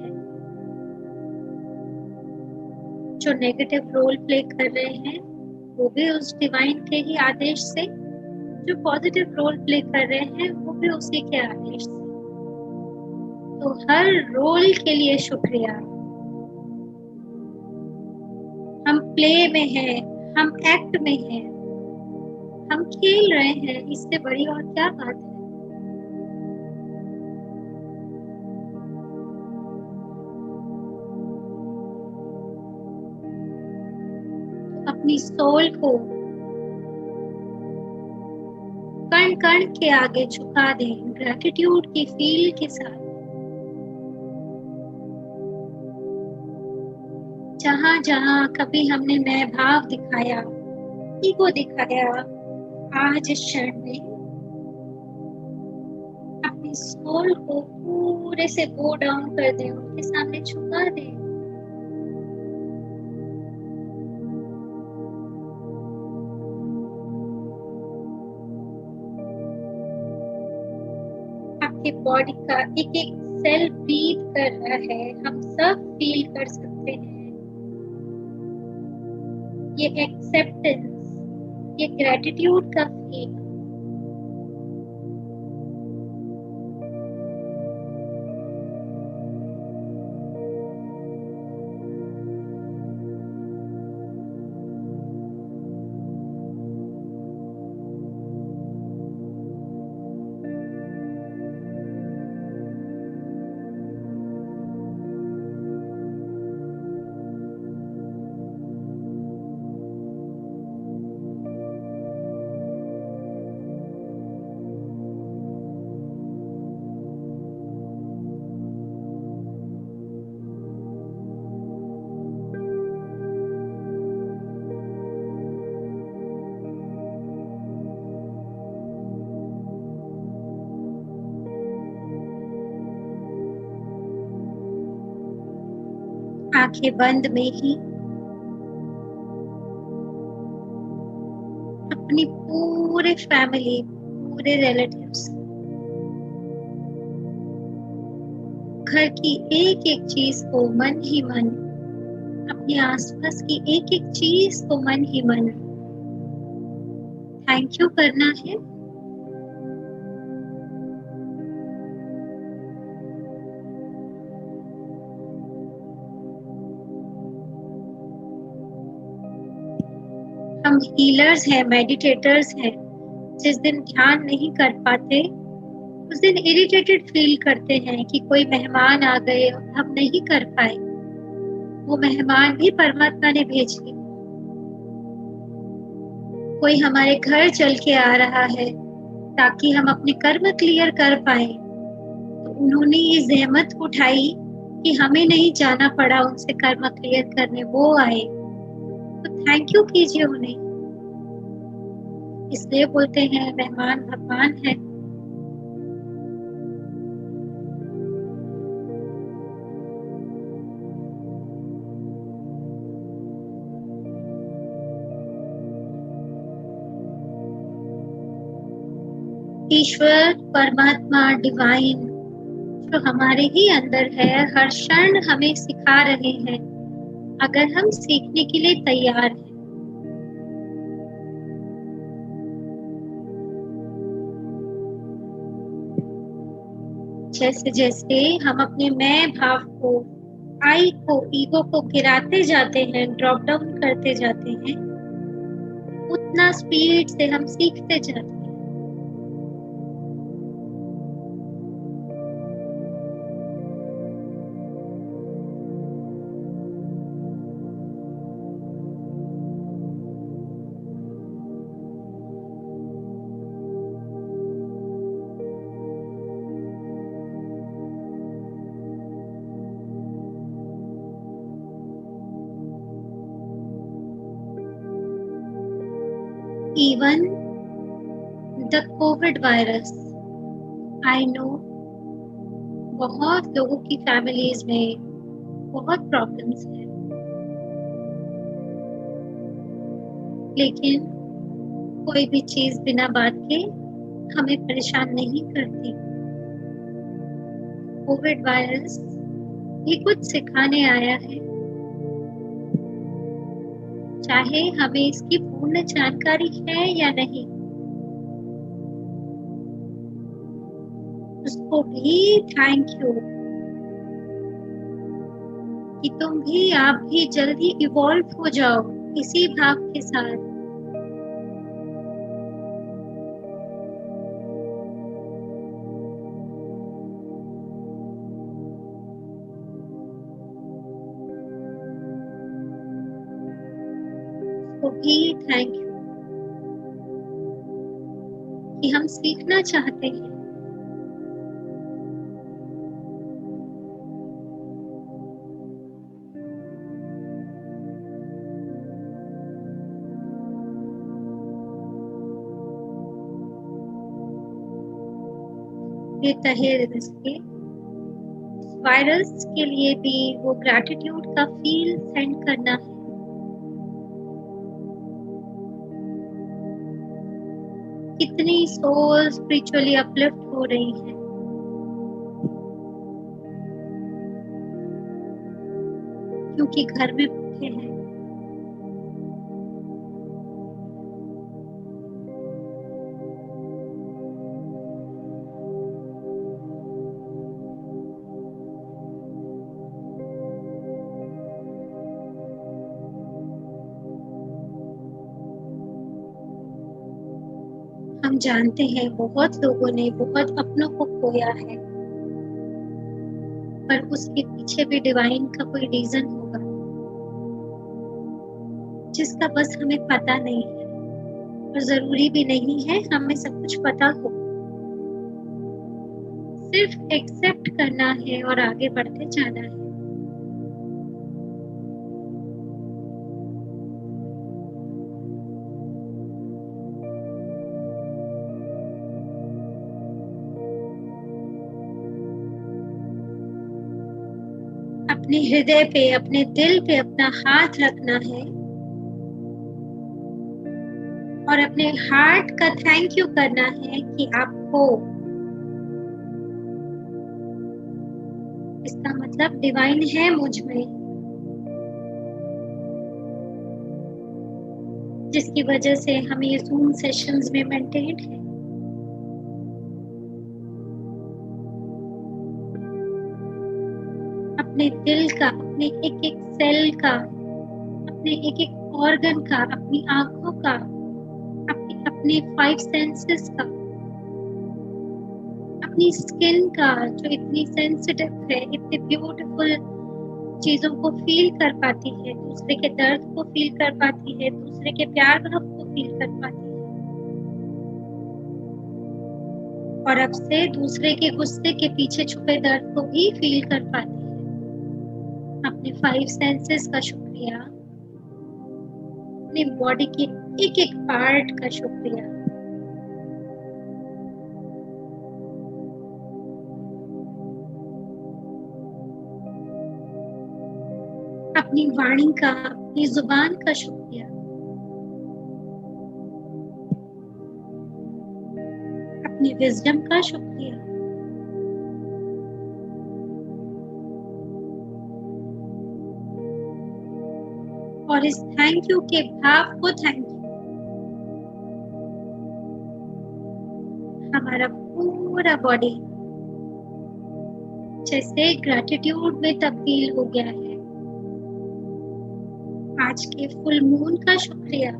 जो नेगेटिव रोल प्ले कर रहे हैं वो भी उस डिवाइन के ही आदेश से, जो पॉजिटिव रोल प्ले कर रहे हैं वो भी उसी के आदेश से। तो हर रोल के लिए शुक्रिया। हम प्ले में हैं, हम एक्ट में हैं, हम खेल रहे हैं, इससे बड़ी और क्या बात है। अपनी सोल को कण कण के आगे झुका दें, ग्रैटिट्यूड की फील के साथ। जहां जहां कभी हमने मैं भाव दिखाया, ईगो दिखाया, आज इस क्षण में अपनी सोल को पूरे से गो डाउन कर दें, उनके सामने झुका दें। आपके बॉडी का एक एक सेल ब्रीथ कर रहा है, हम सब फील कर सकते हैं ये एक्सेप्टेंस, ये ग्रैटिट्यूड का फील। आंखें बंद में ही अपनी पूरे फैमिली, पूरे रिलेटिव्स, घर की एक एक चीज को मन ही मन, अपने आसपास की एक एक चीज को मन ही मन थैंक यू करना है। हम हीलर्स हैं, मेडिटेटर्स हैं। जिस दिन ध्यान नहीं कर पाते उस दिन इरिटेटेड फील करते हैं कि कोई मेहमान आ गए और हम नहीं कर पाए। वो मेहमान भी परमात्मा ने भेजे। कोई हमारे घर चल के आ रहा है ताकि हम अपने कर्म क्लियर कर पाए, तो उन्होंने ये जहमत उठाई कि हमें नहीं जाना पड़ा उनसे कर्म क्लियर करने, वो आए, तो थैंक यू कीजिए उन्हें। इसलिए बोलते हैं मेहमान भगवान है। ईश्वर परमात्मा डिवाइन जो हमारे ही अंदर है, हर क्षण हमें सिखा रहे हैं अगर हम सीखने के लिए तैयार हैं। जैसे जैसे हम अपने मैं भाव को, आई को, ईगो को गिराते जाते हैं, ड्रॉप डाउन करते जाते हैं, उतना स्पीड से हम सीखते जाते हैं। Even the COVID virus, I know बहुत लोगों की फैमिलीज में बहुत प्रॉब्लम्स हैं, लेकिन कोई भी चीज बिना बात के हमें परेशान नहीं करती। कोविड वायरस ये कुछ सिखाने आया है, चाहे हमें इसकी पूर्ण जानकारी है या नहीं, उसको भी थैंक यू कि तुम भी, आप भी जल्दी इवॉल्व हो जाओ इसी भाव के साथ। उसको भी थैंक यू कि हम सीखना चाहते हैं। ये तहे दिल से वायरस के लिए भी वो ग्रैटिट्यूड का फील सेंड करना है। कितनी सोल स्पिरिचुअली अपलिफ्ट हो रही है, क्योंकि घर में बैठे हैं। हम जानते हैं बहुत लोगों ने बहुत अपनों को खोया है, पर उसके पीछे भी डिवाइन का कोई रीजन होगा जिसका बस हमें पता नहीं है, और जरूरी भी नहीं है हमें सब कुछ पता हो। सिर्फ एक्सेप्ट करना है और आगे बढ़ते जाना है। अपने हृदय पे, अपने दिल पे अपना हाथ रखना है और अपने हार्ट का थैंक यू करना है कि आप हो। इसका मतलब डिवाइन है मुझ में, जिसकी वजह से हम ये जूम सेशंस में मेंटेन है। अपने दिल का, अपने एक एक सेल का, अपने एक एक ऑर्गन का, अपनी आंखों का, अपने अपने 5 सेंसेस का, अपनी स्किन का जो इतनी सेंसिटिव है, इतनी ब्यूटीफुल चीजों को फील कर पाती है, दूसरे के दर्द को फील कर पाती है, दूसरे के प्यार भाव को फील कर पाती है, और अब से दूसरे के गुस्से के पीछे छुपे दर्द को भी फील कर पाती है। अपने 5 सेंसेस का शुक्रिया, अपनी बॉडी के एक एक पार्ट का शुक्रिया। अपनी वाणी का, अपनी जुबान का शुक्रिया। अपनी विजडम का शुक्रिया। और इस थैंक यू के भाव को थैंक यू हमारा पूरा बॉडी जैसे ग्रैटिट्यूड में तब्दील हो गया है। आज के फुल मून का शुक्रिया,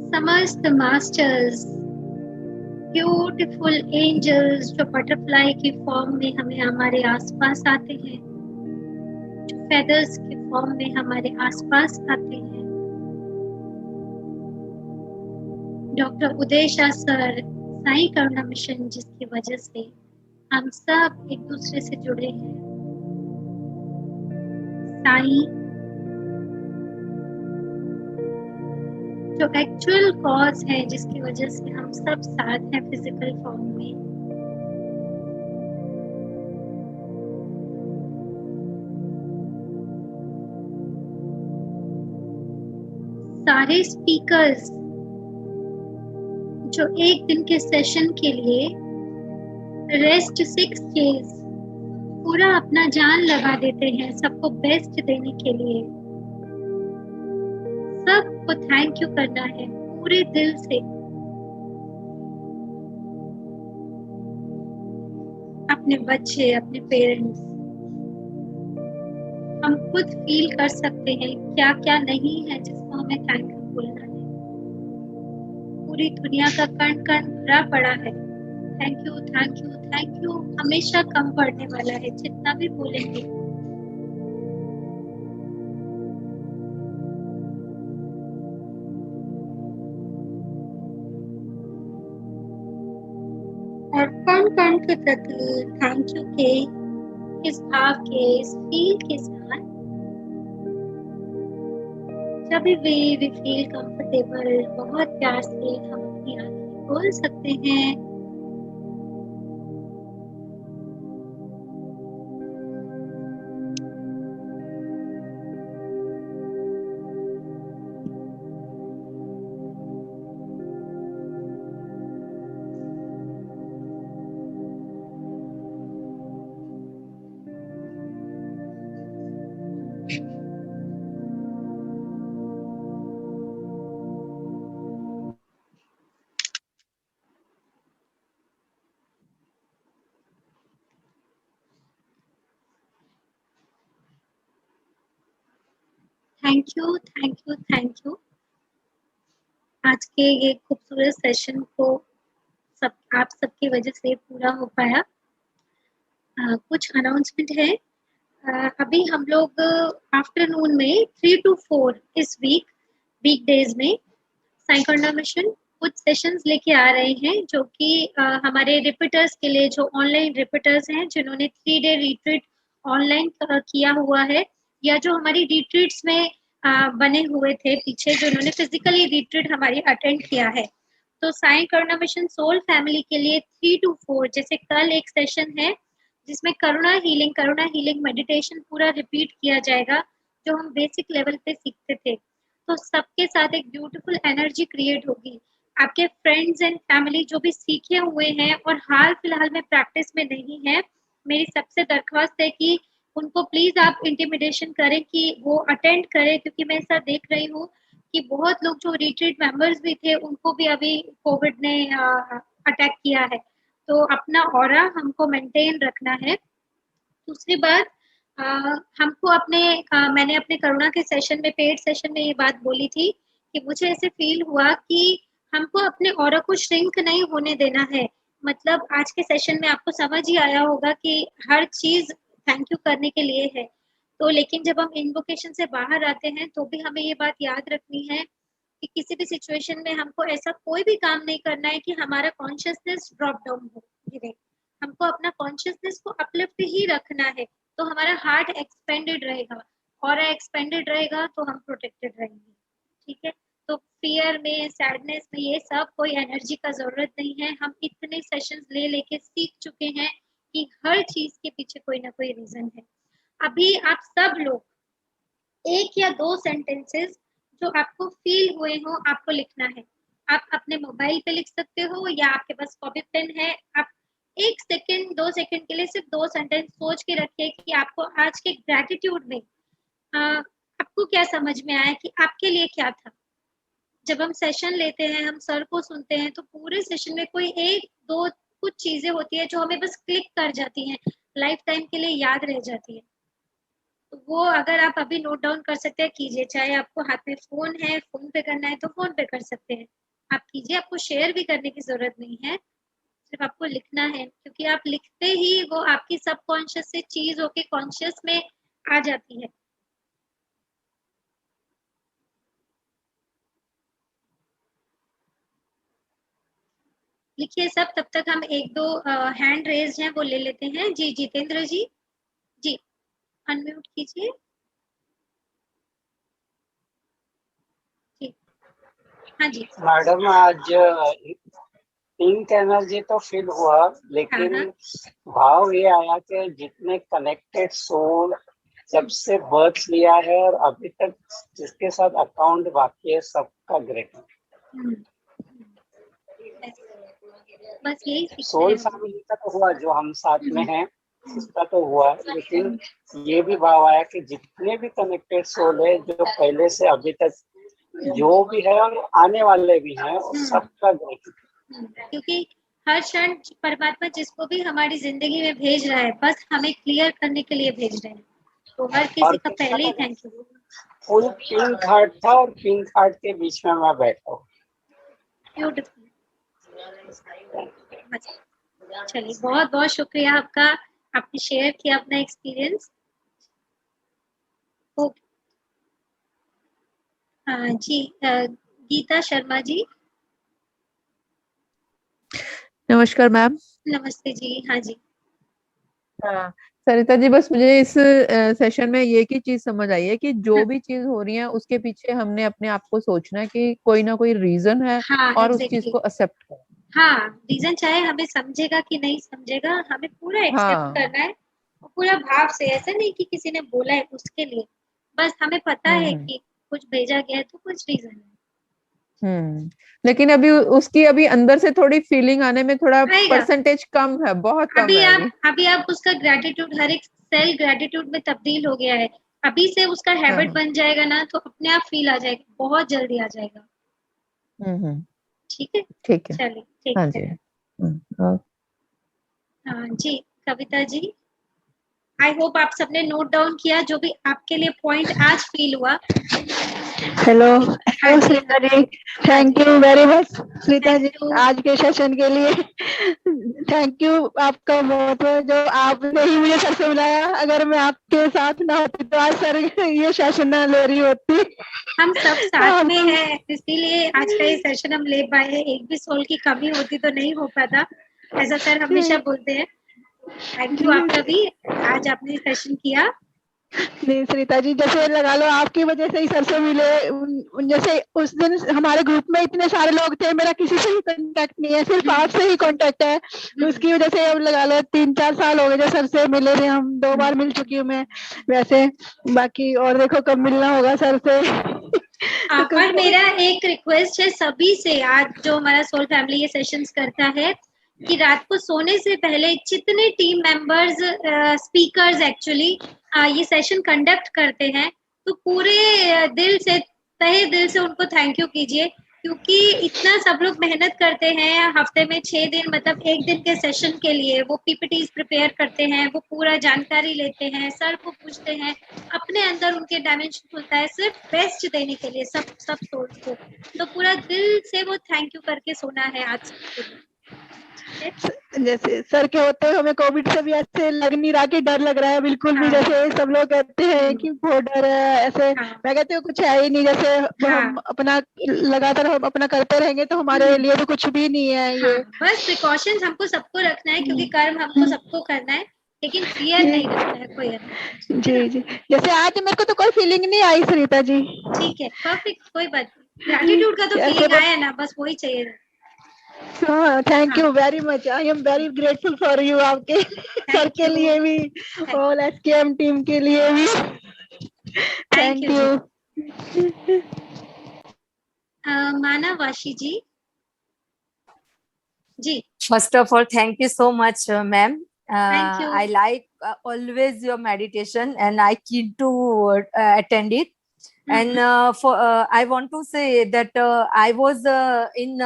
समस्त मास्टर्स, ब्यूटीफुल एंजल्स जो बटरफ्लाई की फॉर्म में हमें हमारे आसपास आते हैं, जो फेदर्स के फॉर्म में हमारे आसपास आते हैं। डॉक्टर उदय शाह सर, साईं करुणा मिशन, जिसकी वजह से हम सब एक दूसरे से जुड़े हैं। साईं जो एक्चुअल कॉज है, जिसकी वजह से हम सब साथ हैं फिजिकल फॉर्म में। सारे स्पीकर्स जो एक दिन के सेशन के लिए रेस्ट 6 डेज पूरा अपना जान लगा देते हैं सबको बेस्ट देने के लिए, सबको थैंक यू करना है पूरे दिल से। अपने बच्चे, अपने पेरेंट्स, हम खुद फील कर सकते हैं क्या क्या नहीं है जिसको हमें थैंक यू बोलना है। पूरी दुनिया का कण कण भरा पड़ा है। Thank you, thank you, thank you हमेशा कम पड़ने वाला है, जितना भी बोलेंगे। और कण कण के प्रति थैंक यू के इस भाव के, इस फील के साथ जब भी वी फील कंफर्टेबल, बहुत प्यार से हम अपनी आंखें खोल सकते हैं। Thank you, thank you, thank you. आज के ये खूबसूरत सेशन को आप सबकी वजह से पूरा हो पाया। कुछ अनाउंसमेंट है। अभी हम लोग आफ्टरनून में 3 to 4 इस वीक डेज में साईं करुणा मिशन कुछ सेशंस लेके आ रहे हैं, जो कि हमारे रिपीटर्स के लिए, जो ऑनलाइन रिपीटर्स हैं जिन्होंने 3 डे रिट्रीट ऑनलाइन किया हुआ है, या जो हमारी रिट्रीट्स में बने हुए थे पीछे, जिन्होंने फिजिकली रिट्रीट हमारी अटेंड किया है। तो साईं करुणा मिशन सोल फैमिली के लिए 3 to 4, जैसे कल एक सेशन है जिसमें करुणा हीलिंग मेडिटेशन पूरा रिपीट किया जाएगा, जो हम बेसिक लेवल पे सीखते थे। तो सबके साथ एक ब्यूटीफुल एनर्जी क्रिएट होगी। आपके फ्रेंड्स एंड फैमिली जो भी सीखे हुए हैं और हाल फिलहाल में प्रैक्टिस में नहीं है, मेरी सबसे दरख्वास्त है कि उनको प्लीज आप इंटिमिडेशन करें कि वो अटेंड करें, क्योंकि मैं ऐसा देख रही हूँ कि बहुत लोग जो रिट्रीट मेंबर्स भी थे उनको भी अभी कोविड ने अटैक किया है। तो अपना ऑरा हमको मेंटेन रखना है। दूसरी बात, अ, हमको मैंने अपने करुणा के सेशन में, पेड सेशन में ये बात बोली थी कि मुझे ऐसे फील हुआ कि हमको अपने ऑरा को श्रिंक नहीं होने देना है। मतलब आज के सेशन में आपको समझ ही आया होगा कि हर चीज थैंक यू करने के लिए है। तो लेकिन जब हम इन्वोकेशन से बाहर आते हैं तो भी हमें ये बात याद रखनी है कि किसी भी सिचुएशन में हमको ऐसा कोई भी काम नहीं करना है कि हमारा कॉन्शियसनेस ड्रॉप डाउन हो गिरे। हमको अपना कॉन्शियसनेस को अपलिफ्ट ही रखना है, तो हमारा हार्ट एक्सपेंडेड रहेगा, और एक्सपेंडेड रहेगा तो हम प्रोटेक्टेड रहेंगे। ठीक है, तो फियर में, सैडनेस में, ये सब कोई एनर्जी का जरूरत नहीं है। हम इतने सेशंस ले लेके सीख चुके हैं कि हर चीज के पीछे कोई ना कोई रीजन है। अभी आप सब लोग एक या दो सेंटेंसेस जो आपको फील हुए हो आपको लिखना है। आप अपने मोबाइल पे लिख सकते हो या आपके पास कॉपी पेन है। आप 1 सेकेंड 2 सेकेंड के लिए सिर्फ 2 सेंटेंस सोच के रखिए कि आपको आज के ग्रेटिट्यूड में आपको क्या समझ में आया, कि आपके लिए क्या था। जब हम सेशन लेते हैं, हम सर को सुनते हैं, तो पूरे सेशन में कोई एक दो कुछ चीजें होती है जो हमें बस क्लिक कर जाती हैं, लाइफ टाइम के लिए याद रह जाती है। तो वो अगर आप अभी नोट डाउन कर सकते हैं कीजिए। चाहे आपको हाथ में फोन है, फोन पे करना है तो फोन पे कर सकते हैं, आप कीजिए। आपको शेयर भी करने की जरूरत नहीं है, सिर्फ आपको लिखना है, क्योंकि आप लिखते ही वो आपकी सबकॉन्शियस से चीज होके कॉन्शियस में आ जाती है। लिखिए सब, तब तक हम एक दो हैंड रेज हैं वो ले लेते हैं। जी जितेंद्र जी, जी अनम्यूट कीजिए। जी हाँ जी। मैडम आज पिंक एनर्जी तो फील हुआ, हाँ लेकिन हाँ भाव ये आया कि जितने कनेक्टेड सोल जब से बर्थ लिया है और अभी तक जिसके साथ अकाउंट बाकी है, सबका ग्रेट। बस यही सीखते सोल हैं हम। फैमिली का तो हुआ, जो हम साथ में हैं उसका तो हुआ, लेकिन ये भी भाव आया कि जितने भी कनेक्टेड सोल है जो पहले से अभी तक जो भी है और आने वाले भी हैं, सबका ग्रेट। क्योंकि हर क्षण परमात्मा जिसको भी हमारी जिंदगी में भेज रहा है, बस हमें क्लियर करने के लिए भेज रहे हैं। तो हर किसी का पहले ही thank you. Full pink heart था और पिंक हार्ट के बीच में मैं बैठा हूँ। ब्यूटीफुल। चलिए, बहुत बहुत शुक्रिया आपका, आपने शेयर किया अपना एक्सपीरियंस। ओके, हाँ जी, गीता शर्मा जी। नमस्कार मैम। नमस्ते जी। हाँ जी। हाँ सरिता जी, बस मुझे इस सेशन में ये की चीज समझ आई है कि जो भी चीज हो रही है उसके पीछे हमने अपने आप को सोचना है कि कोई ना कोई रीजन है, हाँ और उस चीज एग्जैक्टली। को एक्सेप्ट करना। हाँ, रीजन चाहे हमें समझेगा कि नहीं समझेगा, हमें पूरा एक्सेप्ट हाँ। करना है, पूरा भाव से। ऐसा नहीं कि किसी ने बोला है उसके लिए, बस हमें पता है हम्म। कि कुछ भेजा गया है तो कुछ रीजन है। लेकिन अभी उसकी अभी अंदर से थोड़ी फीलिंग आने में थोड़ा आएगा। परसेंटेज कम है, बहुत कम है अभी। अभी आप उसका ग्रेटिट्यूड, हर एक सेल ग्रेटिट्यूड में तब्दील हो गया है। अभी से उसका हैबिट हाँ। बन जाएगा ना, तो अपने आप फील आ जाएगा, बहुत जल्दी आ जाएगा। हम्म। ठीक है, ठीक है। चलिए ठीक हाँ है। जी। ओके। हाँ जी, कविता जी, आई होप आप सबने नोट डाउन किया जो भी आपके लिए पॉइंट आज फील हुआ। हेलो हाँ हेलो जी। श्रीता जी, हाँ thank ji, you very much Shrita thank ji you. आज के सेशन के लिए। थैंक यू आपका बहुत बहुत, जो आपने ही मुझे सर से मिलाया। अगर मैं आपके साथ ना होती तो आज सर ये सेशन ना ले रही होती। हम सब साथ हम में तो हैं, इसीलिए आज का ये सेशन हम ले पाए हैं। एक भी सोल की कमी होती तो नहीं हो पाता, ऐसा सर हमेशा बोलते हैं। थैंक यू आपका भी, आज आपने सेशन किया। नहीं सरिता जी, जैसे लगा लो आपकी वजह से ही सर से मिले। जैसे उस दिन हमारे ग्रुप में इतने सारे लोग थे, मेरा किसी से भी कांटेक्ट नहीं है, सिर्फ आपसे ही कांटेक्ट है। उसकी वजह से अब लगा लो 3-4 साल हो गए जो सर से मिले थे हम। 2 बार मिल चुकी हूँ मैं वैसे। बाकी और देखो कब मिलना होगा सर से। और मेरा एक रिक्वेस्ट है सभी से, आज जो हमारा सोल फैमिली ये सेशंस करता है, कि रात को सोने से पहले जितने टीम मेंबर्स, स्पीकर्स एक्चुअली ये सेशन कंडक्ट करते हैं, तो पूरे दिल से, तहे दिल से उनको थैंक यू कीजिए, क्योंकि इतना सब लोग मेहनत करते हैं हफ्ते में 6 दिन, मतलब एक दिन के सेशन के लिए वो पीपीटीज प्रिपेयर करते हैं, वो पूरा जानकारी लेते हैं, सर को पूछते हैं, अपने अंदर उनके डायमेंशन खुलता है सिर्फ बेस्ट देने के लिए सब सोल्स को। तो पूरा दिल से वो थैंक यू करके सोना है आज के दिन। जैसे सर के होते हमें कोविड से भी ऐसे लग नहीं रहा कि डर लग रहा है बिल्कुल भी। जैसे सब लोग कहते हैं कि बहुत डर है ऐसे, मैं कहती हूँ कुछ है ही नहीं। जैसे हम अपना लगातार हम अपना करते रहेंगे तो हमारे लिए तो कुछ भी नहीं है ये। बस प्रिकॉशंस हमको सबको रखना है, क्योंकि कर्म हमको सबको करना है, लेकिन फियर नहीं रखना है कोई। जी जी, जैसे आज मेरे को तो कोई फीलिंग नहीं आई सरिता जी। ठीक है, परफेक्ट, कोई बात नहीं। ग्रैटिट्यूड का तो फीलिंग आया ना, बस वही चाहिए। Thank you very much, I am very grateful for you, आपके सर के लिए भी, ऑल एसकेएम टीम के लिए भी। Thank you. मानवाशी जी। जी, first of all, thank you so much, ma'am. Thank you. I like always your meditation, and I keen to attend it. And I want to say that I was in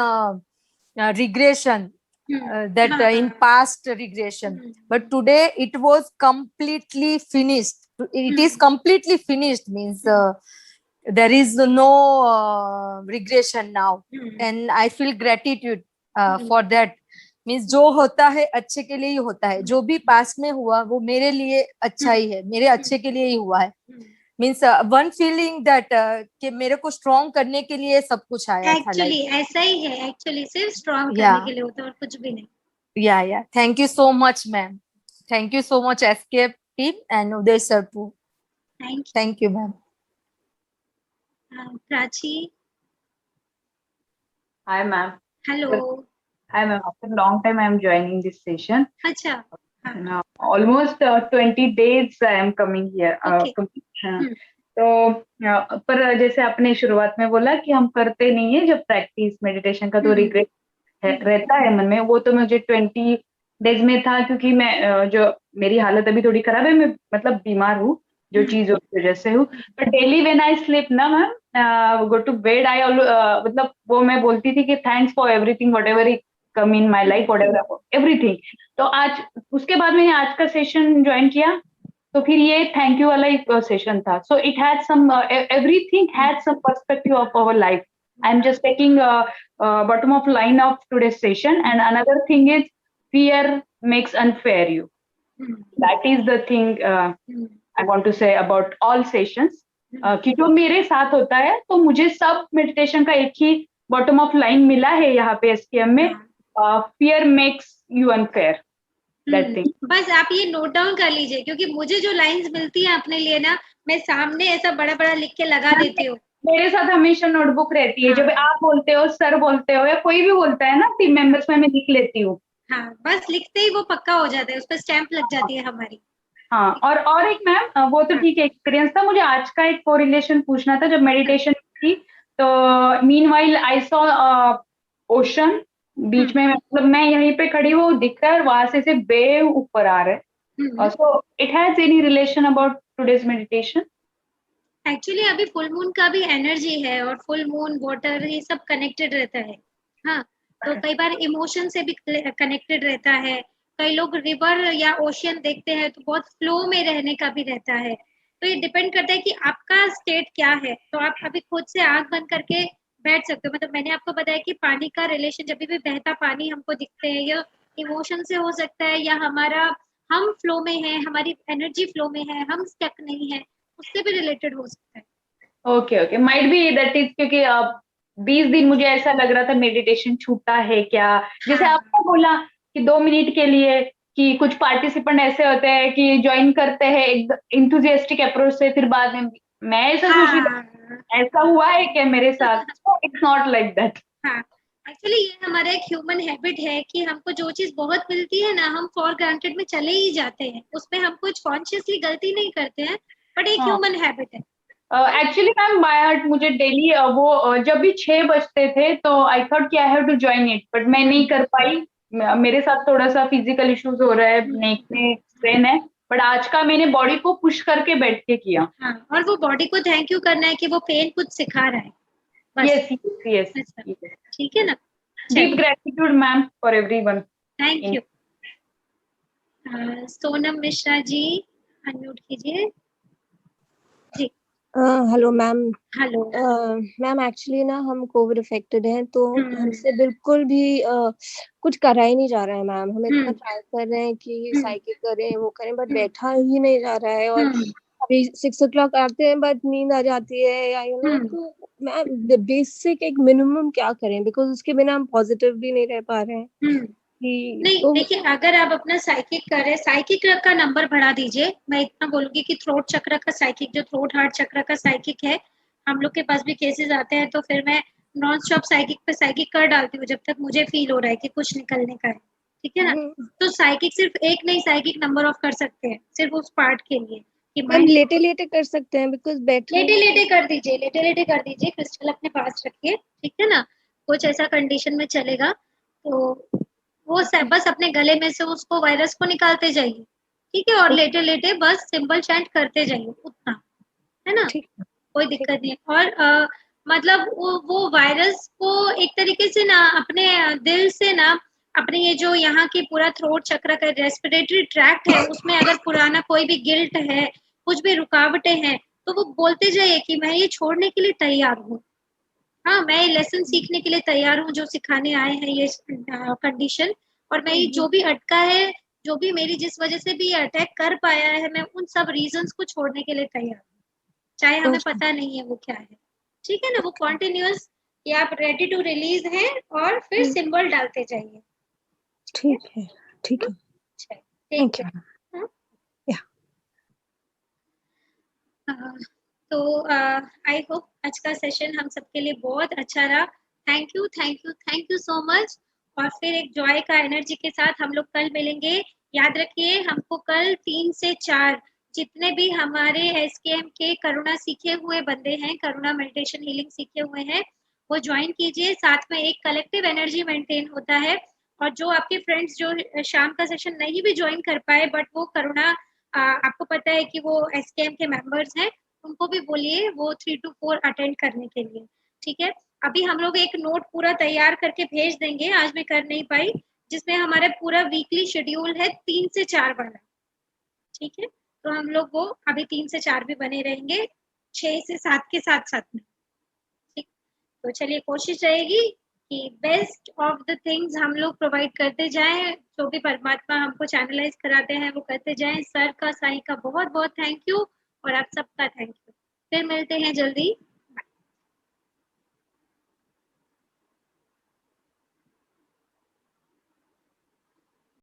regression, in past regression, but today it was completely finished. It is completely finished, means there is no regression now, and I feel gratitude for that. Means जो होता है अच्छे के लिए ही होता है, जो भी पास्ट में हुआ वो मेरे लिए अच्छा ही है, मेरे अच्छे के लिए ही हुआ है। मीन्स वन फीलिंग दैट कि मेरे को स्ट्रॉन्ग करने के लिए सब कुछ आया था। एक्चुअली ऐसा ही है, एक्चुअली सिर्फ स्ट्रॉन्ग करने के लिए होता है और कुछ भी नहीं। या thank you so much ma'am, thank you so much SK team and Uday sir too. Thank you ma'am. Prachi. Hi ma'am. Hello. Hi ma'am. After a long time I am joining this session. अच्छा. Almost 20 days I am coming here. Okay. तो पर जैसे आपने शुरुआत में बोला कि हम करते नहीं है जब प्रैक्टिस मेडिटेशन का, तो रिग्रेट रहता है मन में। वो तो मुझे 20 डेज में था, क्योंकि मैं जो मेरी हालत अभी थोड़ी खराब है, मैं मतलब बीमार हूँ जो चीजों की वजह से हूँ। But daily when I sleep ना मैम, गो टू बेड, आई मतलब वो मैं बोलती थी कि thanks for everything what ever come in my life, what ever everything. तो आज उसके बाद मैंने आज का सेशन ज्वाइन किया, तो फिर ये थैंक यू वाला एक सेशन था। So it had some, everything had some perspective of our life. I am just taking bottom of line of today's session. And another thing is fear makes unfair you. That is the thing I want to say about all sessions. कि जो मेरे साथ होता है, तो मुझे सब meditation का एक ही बॉटम ऑफ लाइन मिला है यहाँ पे एसकेएम में, fear makes you unfair. That thing. बस आप ये नोट डाउन कर लीजिए, क्योंकि मुझे जो लाइंस मिलती हैं अपने लिए ना, मैं सामने ऐसा बड़ा बड़ा लिख के लगा देती हूँ। मेरे साथ हमेशा नोटबुक रहती है, जब आप बोलते हो, सर बोलते हो, या कोई भी बोलता है ना टीम मेंबर्स में, मैं लिख लेती हूँ। हाँ, बस लिखते ही वो पक्का हो जाता है, उस पर स्टैंप लग जाती है हमारी। हाँ, और एक मैम, वो तो ठीक है, एक्सपीरियंस था। मुझे आज का एक कोरिलेशन पूछना था। जब मेडिटेशन की, तो मीनवाइल आई सॉ ओशन बीच में, मतलब मैं यहीं पे खड़ी हूँ, दिख रहा है, वहां से वेव ऊपर आ रहे हैं। So it has any relation about today's meditation? Actually अभी फुल मून का भी एनर्जी है, और फुल मून, वाटर, ये सब कनेक्टेड रहता है। हाँ, तो कई बार इमोशन से भी कनेक्टेड रहता है। कई लोग रिवर या ओशियन देखते हैं तो बहुत फ्लो में रहने का भी रहता है। तो ये डिपेंड करता है कि आपका स्टेट क्या है। तो आप अभी खुद से आंख बंद करके बैठ सकते हो। मतलब मैंने आपको बताया कि पानी का रिलेशन, जब भी बहता पानी हमको दिखते हैं, या इमोशन से हो सकता है, या हमारा हम फ्लो में है, हमारी एनर्जी फ्लो में है, हम स्टक नहीं है, उससे भी रिलेटेड हो सकता है। Okay, might be that is, क्योंकि 20 दिन मुझे ऐसा लग रहा था मेडिटेशन छूटा है क्या। जैसे आपने बोला कि 2 मिनट के लिए कि कुछ पार्टिसिपेंट ऐसे होते हैं कि ज्वाइन करते हैं एक इंथुजियास्टिक अप्रोच से, फिर बाद में मैं ऐसा सोच रही थी, हाँ ऐसा हुआ है क्या मेरे साथ? It's not like that. हाँ, एक्चुअली ये हमारा एक ह्यूमन हैबिट है कि हमको जो चीज बहुत मिलती है ना, हम फॉर ग्रांटेड में चले ही जाते हैं, उसमें हम कुछ कॉन्शियसली गलती नहीं करते हैं, बट एक ह्यूमन हैबिट है। एक्चुअली मैम बाय हार्ट मुझे डेली जब भी 6 बजते थे तो आई थॉट कि I have to join it, but मैं नहीं कर पाई। मेरे साथ थोड़ा सा फिजिकल इश्यूज हो रहा है, नेक में स्ट्रेन है, बट आज का मैंने बॉडी को पुश करके बैठ के किया। हाँ, और वो बॉडी को थैंक यू करना है कि वो पेन कुछ सिखा रहा है, बस। यस यस, अच्छा, ठीक है ना। Deep gratitude ma'am for everyone. Thank you. Sonam Mishra ji unmute कीजिए जी। Hello ma'am. Hello ma'am actually ना हम कोविड अफेक्टेड हैं, तो हमसे बिल्कुल भी कुछ करा ही नहीं जा रहा है मैम। हम इतना ट्राई कर रहे हैं कि साइकिल करें वो करें, बट बैठा ही नहीं जा रहा है। और अभी 6 o'clock आते हैं बट नींद आ जाती है, या यू नो, तो मैम बेसिक एक मिनिमम क्या करें, बिकॉज उसके बिना हम पॉजिटिव भी नहीं रह पा रहे हैं। नहीं तो देखिए, अगर आप अपना साइकिक करें, साइकिक का नंबर बढ़ा दीजिए। मैं इतना बोलूंगी कि थ्रोट चक्र का साइकिक, जो थ्रोट हार्ट चक्र का साइकिक है, हम लोग के पास भी केसेस आते हैं, तो फिर मैं नॉन स्टॉप साइकिक पे साइकिक कर डालती हूँ जब तक मुझे फील हो रहा है कि कुछ निकलने का है, ठीक है ना। तो साइकिक सिर्फ एक नहीं, साइकिक नंबर ऑफ कर सकते हैं सिर्फ उस पार्ट के लिए कि हम लेटे लेटे कर सकते हैं, बिकॉज बैठे लेटे लेटे कर दीजिए, लेटे लेटे कर दीजिए। क्रिस्टल अपने पास रखिए, ठीक है ना। कुछ ऐसा कंडीशन में चलेगा तो वो बस अपने गले में से उसको वायरस को निकालते जाइए, ठीक है। और लेटे लेटे बस सिंपल चैंट करते जाइए, उतना, है ना, कोई दिक्कत नहीं। और मतलब वो वायरस को एक तरीके से ना अपने दिल से ना, अपने ये जो यहाँ की पूरा थ्रोट चक्र का रेस्पिरेटरी ट्रैक्ट है, उसमें अगर पुराना कोई भी गिल्ट है, कुछ भी रुकावटें हैं, तो वो बोलते जाइए कि मैं ये छोड़ने के लिए तैयार हूँ। हाँ, मैं लेसन सीखने के लिए तैयार हूँ, जो सिखाने आए हैं ये कंडीशन। और मैं ये जो भी अटका है, जो भी मेरी जिस वजह से भी अटैक कर पाया है, मैं उन सब रीजंस को छोड़ने के लिए तैयार हूँ, चाहे हमें पता नहीं है वो क्या है, ठीक है ना। वो कॉन्टिन्यूअस कि आप रेडी टू रिलीज हैं, और फिर सिंबल डालते जाइए। ठीक है, ठीक है, थैंक यू। तो आई होप आज का सेशन हम सबके लिए बहुत अच्छा रहा। Thank you thank you thank you so much. और फिर एक जॉय का एनर्जी के साथ हम लोग कल मिलेंगे। याद रखिए, हमको कल 3 से 4 जितने भी हमारे SKM के करुणा सीखे हुए बंदे हैं, करुणा मेडिटेशन हीलिंग सीखे हुए हैं, वो ज्वाइन कीजिए। साथ में एक कलेक्टिव एनर्जी मेंटेन होता है। और जो आपके फ्रेंड्स जो शाम का सेशन नहीं भी ज्वाइन कर पाए, बट वो करुणा आपको पता है कि वो SKM के मेंबर्स हैं, उनको भी बोलिए वो 3 to 4 अटेंड करने के लिए, ठीक है। अभी हम लोग एक नोट पूरा तैयार करके भेज देंगे, आज मैं कर नहीं पाई, जिसमें हमारा पूरा वीकली शेड्यूल है 3 से 4 वाला, ठीक है। तो हम लोग वो अभी 3 से 4 भी बने रहेंगे, 6 से 7 के साथ साथ में, ठीक। तो चलिए, कोशिश रहेगी कि बेस्ट ऑफ द थिंग्स हम लोग प्रोवाइड करते जाएं, जो भी परमात्मा हमको चैनलाइज कराते हैं वो करते जाएं। सर का, साईं का बहुत बहुत थैंक यू, और आप सबका थैंक यू। फिर मिलते हैं जल्दी।